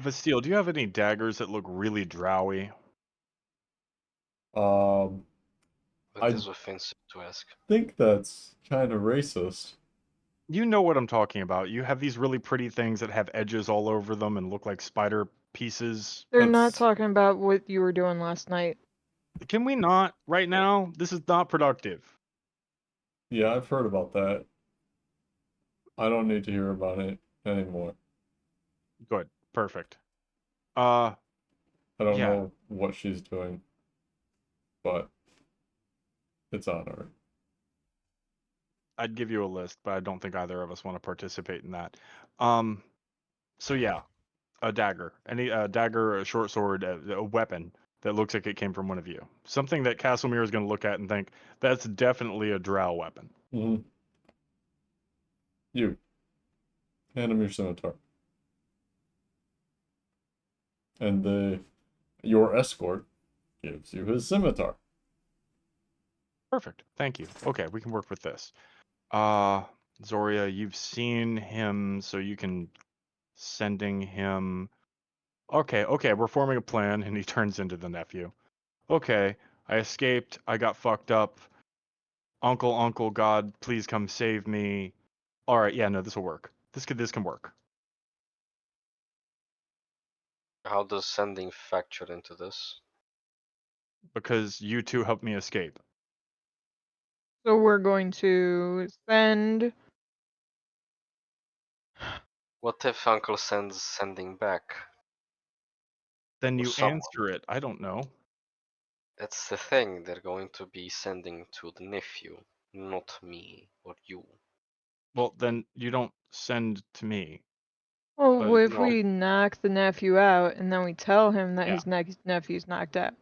Vasteel, do you have any daggers that look really drowy? Um, It I is offensive to ask. think that's kind of racist. You know what I'm talking about. You have these really pretty things that have edges all over them and look like spider pieces. They're not That's talking about what you were doing last night. Can we not right now? This is not productive. yeah, I've heard about that. I don't need to hear about it anymore. Good. Perfect. Uh, I don't yeah. know what she's doing, but it's on her. I'd give you a list, but I don't think either of us want to participate in that. Um, so yeah, a dagger, any dagger, a short sword, a weapon that looks like it came from one of you. Something that Castlemere is going to look at and think that's definitely a drow weapon. Mm-hmm. You. Hand him your scimitar. And your escort gives you his scimitar. Perfect. Thank you. Okay, we can work with this. Zoria, you've seen him, so you can sending him. Okay, we're forming a plan, and he turns into the nephew. Okay, I escaped. I got fucked up. Uncle, God, please come save me. All right, yeah, no, this will work. This can work How does sending factor into this? because you two helped me escape. So we're going to send. What if Uncle sends sending back Then to you someone? answer it. I don't know. That's the thing, they're going to be sending to the nephew, not me or you. Well, then you don't send to me. Well, But what if No, we knock the nephew out and then we tell him that Yeah. his nephew's knocked out?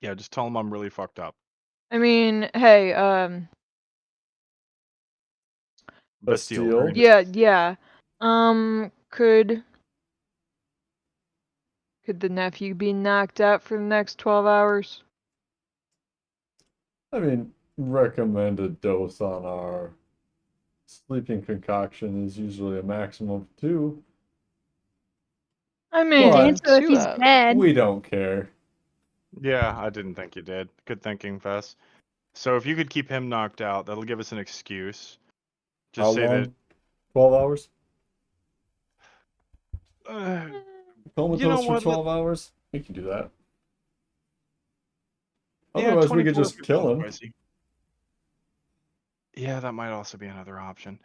yeah, just tell him I'm really fucked up. I mean, hey, Bastille, Bastille? yeah. Could the nephew be knocked out for the next 12 hours? I mean, recommended dose on our sleeping concoction is usually a maximum of 2, I mean, But- So if he's 2 hours. dead, we don't care. Yeah, I didn't think you did. Good thinking, Fess. So if you could keep him knocked out, that'll give us an excuse. How Just say long? 12 hours? that. You know Comatose for what? 12 hours? We can do that. Yeah, Otherwise, we could 24 just kill him. spicy. Yeah, that might also be another option.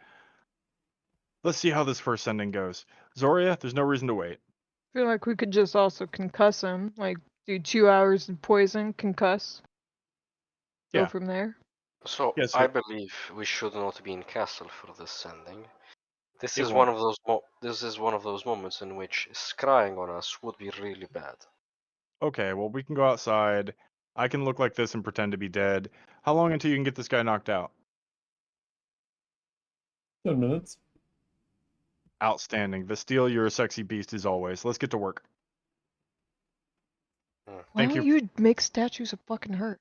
Let's see how this first sending goes. Zoria, there's no reason to wait. I feel like we could just also concuss him. Like, do 2 hours of poison, concuss. Go Yeah. from there. so Yeah, I so believe we should not be in castle for this sending. This it is one won't. of those this is one of those moments in which scrying on us would be really bad. Okay, well, we can go outside. I can look like this and pretend to be dead. How long until you can get this guy knocked out? 10 minutes. Outstanding. Vastille, you're a sexy beast as always. Let's get to work. Why Thank don't you. you make statues of fucking her?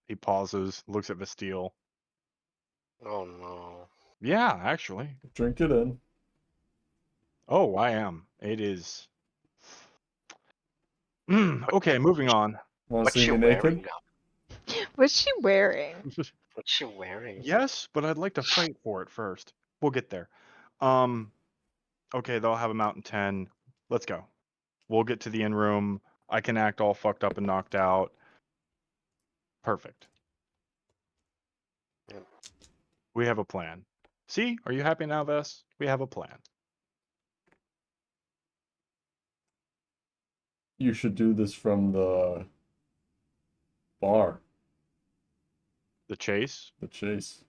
He pauses, looks at Vastille. Oh no. Yeah, actually. Drink it in. Oh, I am. It is. Okay, moving on. Want to What's see she me naked? wearing? What's she wearing? What's she wearing? Yes, but I'd like to fight for it first. We'll get there. Okay, they'll have him out in 10. Let's go. We'll get to the in room. I can act all fucked up and knocked out. Perfect. Yep. We have a plan. See? Are you happy now, Vess? We have a plan. You should do this from the bar, The chase? the chase.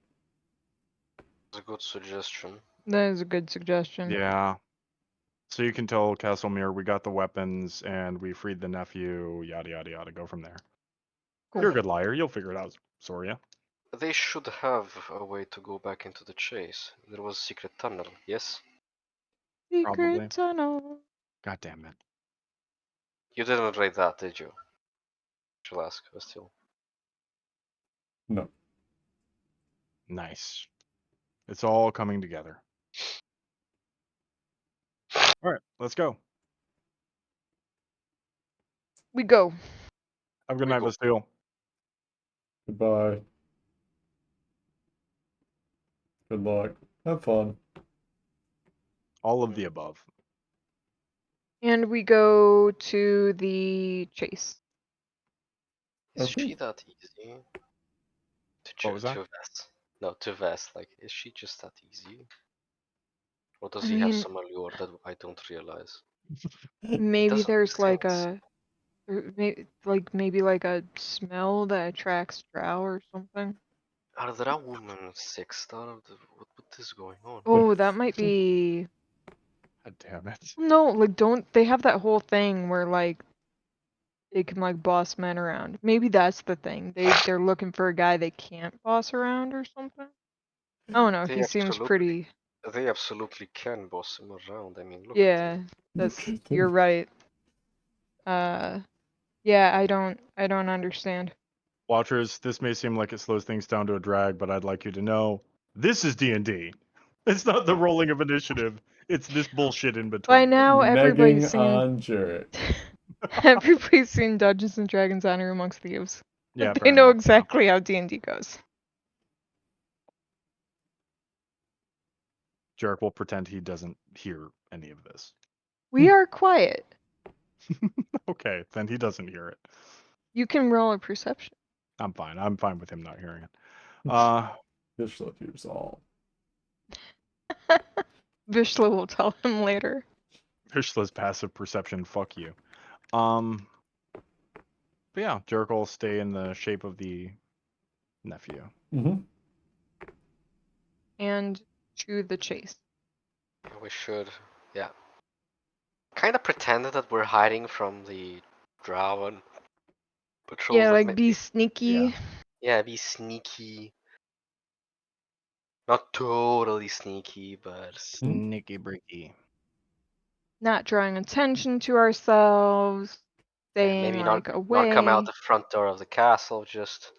It's a good suggestion. That is a good suggestion. Yeah. So you can tell Castlemere we got the weapons and we freed the nephew, yada yada yada. Go from there. Cool. You're a good liar. You'll figure it out, Soria. They should have a way to go back into the chase. There was a secret tunnel, yes? Probably. Secret tunnel. God damn it. You didn't read that, did you? She'll ask, still. No. Nice. It's all coming together. Let's go. We go. Have a good We night, go. Bastille. Goodbye. Good luck. Have fun. All of the above. And we go to the chase. Is Okay. she that easy? What was that? To Vest. No, to Vest. Like, is she just that easy? Or does I he have mean, some allure that I don't realize? maybe doesn't there's make like sense. maybe like a smell that attracts drow or something. Are there a woman 6-star? What is going on? Oh, that might be. God damn it. No, like don't they have that whole thing where like they can like boss men around? Maybe that's the thing. They're looking for a guy they can't boss around or something. I don't know. They He seems absolutely, pretty. they absolutely can boss him around. I mean, look at Yeah, them. that's you're right. Yeah, I don't understand. Watchers, this may seem like it slows things down to a drag, but I'd like you to know this is D&D. It's not the rolling of initiative. It's this bullshit in between. By now, everybody's Negging seen on Jarek. everybody's seen Dungeons and Dragons: Honor Amongst Thieves. Yeah, They fair know enough. exactly how D&D goes. Jarek will pretend he doesn't hear any of this. We are quiet. Okay, then he doesn't hear it. You can roll a perception. I'm fine. I'm fine with him not hearing it. Vishla hears all. Vishla will tell him later. Vishla's passive perception, fuck you. But yeah, Jarek will stay in the shape of the nephew. Mm-hmm. And to the chase. We should, yeah. Kind of pretend that we're hiding from the drow and patrols. Yeah, Like like be maybe, sneaky. yeah, be sneaky. Not totally sneaky, but Sneaky breaky. Not drawing attention to ourselves. yeah, Staying maybe like not come out away. the front door of the castle. Just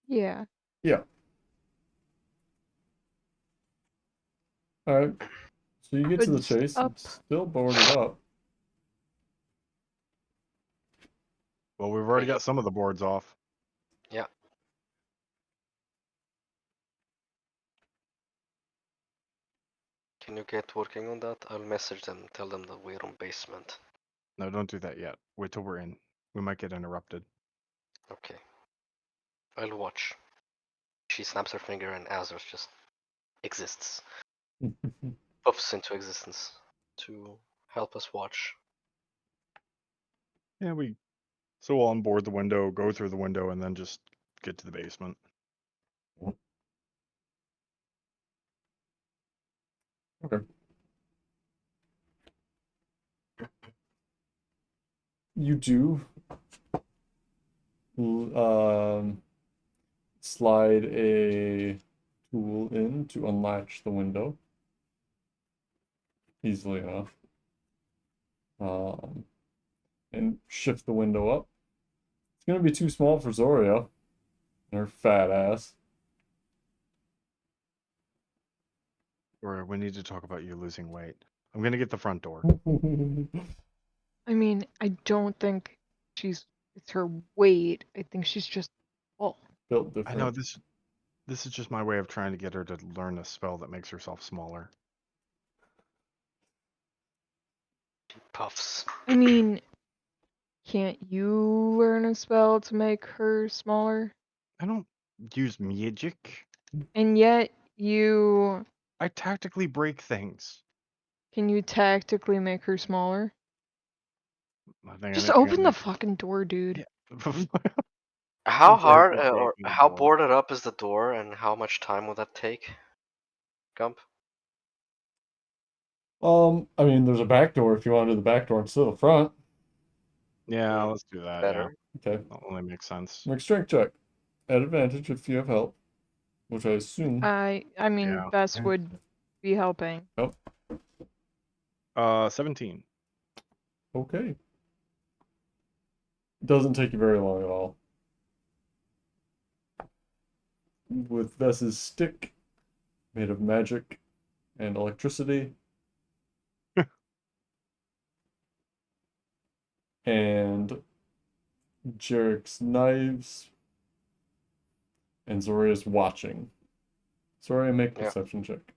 Yeah. Yeah. All right. So you get to the Hoods chase. up. It's still boarded up. Well, we've already Hey. got some of the boards off. yeah. Can you get working on that? I'll message them, tell them that we're on basement. No, don't do that yet. Wait till we're in. We might get interrupted. Okay. I'll watch. She snaps her finger and Azor just exists. Puffs into existence to help us watch. Yeah, so we'll onboard the window, go through the window, and then just get to the basement. Okay. You do slide a tool in to unlatch the window easily enough. And shift the window up. It's gonna be too small for Zoria and her fat ass. Or we need to talk about you losing weight. I'm gonna get the front door. I mean, I don't think it's her weight. I think she's just tall. Built I know different. this is just my way of trying to get her to learn a spell that makes herself smaller. She puffs. I mean, can't you learn a spell to make her smaller? I don't use magic. And yet you I tactically break things. can you tactically make her smaller? I think Just I open the make fucking door, dude. Yeah. How Jarek hard is or breaking the how door. boarded up is the door, and how much time would that take? Gump? I mean, there's a back door if you want to do the back door instead of the front. Yeah, let's do that. Better. Yeah, Okay. that only makes sense. Make strength check. At advantage if you have help, which I assume. I mean, Yeah. Bess would be helping. Oh, 17. okay. Doesn't take you very long at all. With Vess's stick, made of magic and electricity, and Jarek's knives, and Zoria's watching. Zoria, make a Yeah. perception check.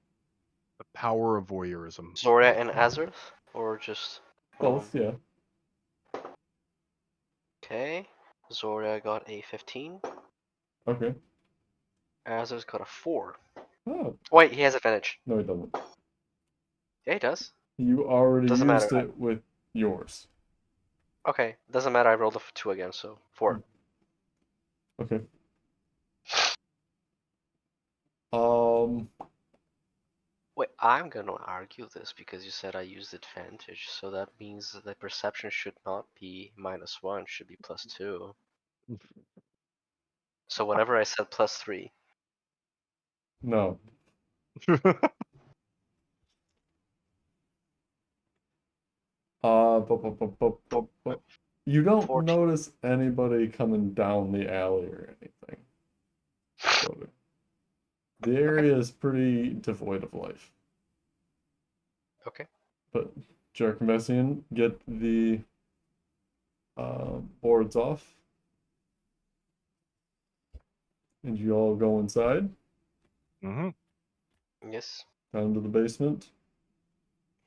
The power of voyeurism. Zoria and Azurth, or just one of Both, them? yeah. Okay. Zoria got a 15. Okay. Azurth got a 4. Oh, Wait, he has advantage. no, he doesn't. Yeah, he does. You already Doesn't used matter. it with yours. Okay, doesn't matter. I rolled a 2 again, so 4. Okay. Um, Wait, I'm gonna argue this because you said I used advantage, so that means that the perception should not be -1, should be +2. So whatever I said +3. no. You don't 14. notice anybody coming down the alley or anything. So the area is pretty devoid of life. Okay. But Jarek and Messian get the boards off. And you all go inside, Mm-hmm. Yes. down to the basement.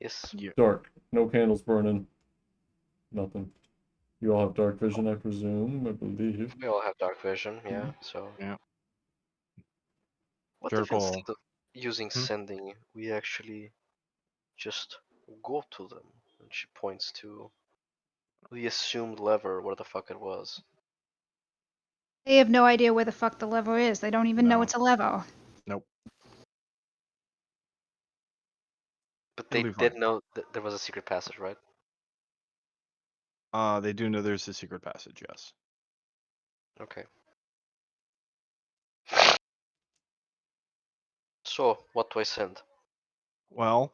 Yes. Yeah. Dark. No candles burning. Nothing. You all have dark vision, I presume, I believe. We all have dark vision, yeah. So Yeah. what if Jerkle. instead of using Hmm? sending, we actually just go to them? And she points to the assumed lever, where the fuck it was. They have no idea where the fuck the lever is. They don't even know No. it's a lever. Nope. But It'll they be fine. did know that there was a secret passage, right? They do know there's a secret passage, yes. Okay. So, what do I send? Well,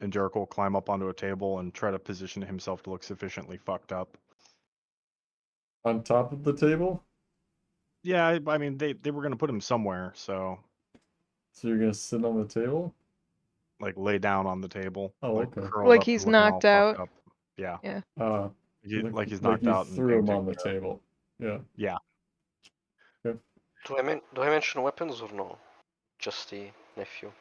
and Jericho will climb up onto a table and try to position himself to look sufficiently fucked up. On top of the table? Yeah, I mean, they were going to put him somewhere, so, So you're gonna sit on the table? like, lay down on the table, Oh, like, okay. curled Like up and he's looking all knocked fucked out. up. Yeah. Yeah. Like he's Like knocked you out and threw being him on taken the care of. table. Yeah. Yeah. Okay. Do I mention weapons or no? Just the nephew.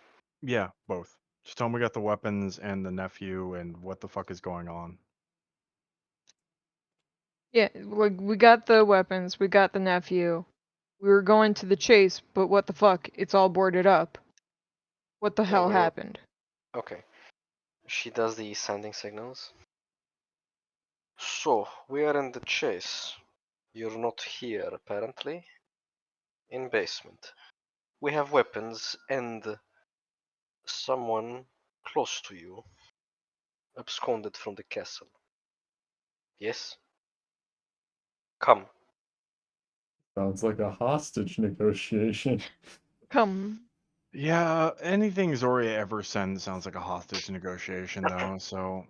Yeah, both. Just tell him we got the weapons and the nephew and what the fuck is going on. Yeah, like we got the weapons, we got the nephew. We were going to the chase, but what the fuck? It's all boarded up. What the Yeah, hell happened? Okay. She does the sending signals. So, we are in the chase. You're not here, apparently. In basement. We have weapons and someone close to you absconded from the castle. Yes? Come. Sounds like a hostage negotiation. Come. Yeah, anything Zoria ever sends sounds like a hostage negotiation, though, so.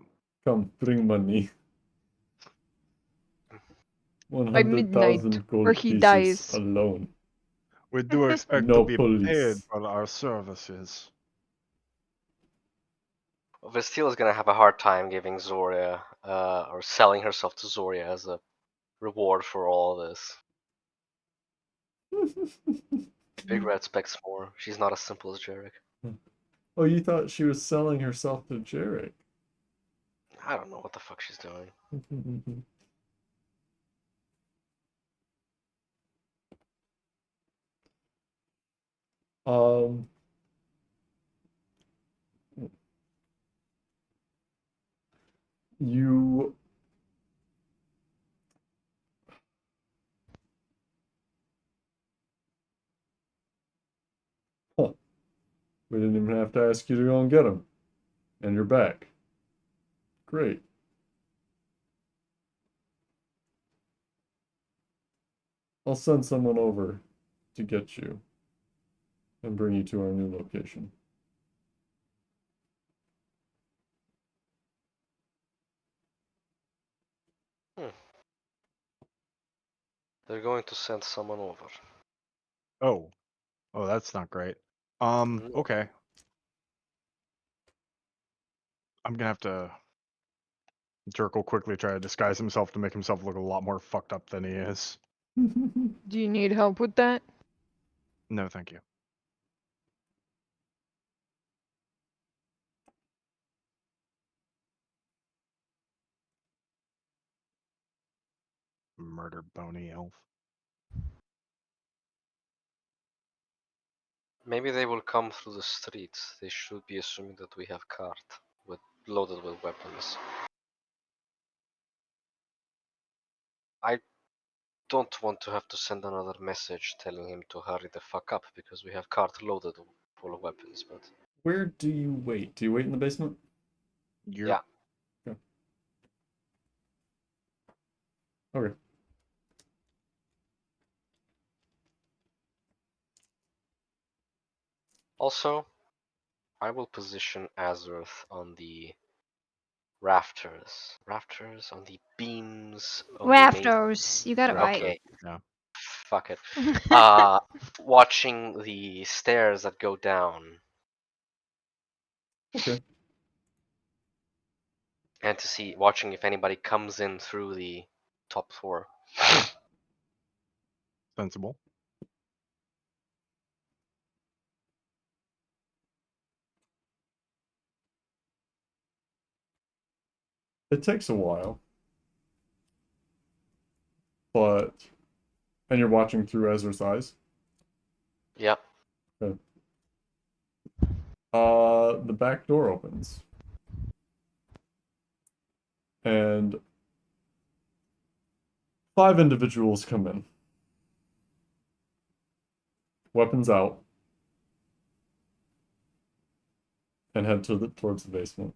Come, bring money. By midnight, 100,000 or gold he pieces dies. alone. We do expect to No be paid police. for our services. Vestille is gonna have a hard time giving Zoria, or selling herself to Zoria as a reward for all this. Big Red expects more. She's not as simple as Jarek. Oh, you thought she was selling herself to Jarek. I don't know what the fuck she's doing. Um, you huh, we didn't even have to ask you to go and get him. And you're back. Great. I'll send someone over to get you and bring you to our new location. They're going to send someone over. Oh. Oh, that's not great. No. Okay. I'm gonna have to Jerk will quickly try to disguise himself to make himself look a lot more fucked up than he is. Do you need help with that? No, thank you. Murder bony elf. Maybe they will come through the streets. They should be assuming that we have cart loaded with weapons. I don't want to have to send another message telling him to hurry the fuck up because we have cart loaded full of weapons. But Where do you wait? Do you wait in the basement? You're yeah, Okay. also I will position Azurth on the rafters on the beams on the main. Rafters. You got it right. Okay, Yeah. fuck it. Watching the stairs that go down Okay. and watching if anybody comes in through the top floor. Sensible. It takes a while. But and you're watching through Ezra's eyes. Yep. Okay. The back door opens. And 5 individuals come in. Weapons out. And head towards the basement.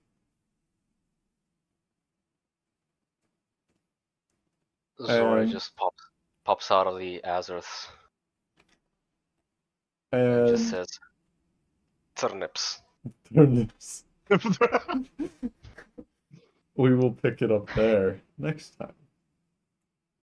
Zora And just pops out of the Azurth and and just says, "Turnips." turnips. We will pick it up there next time.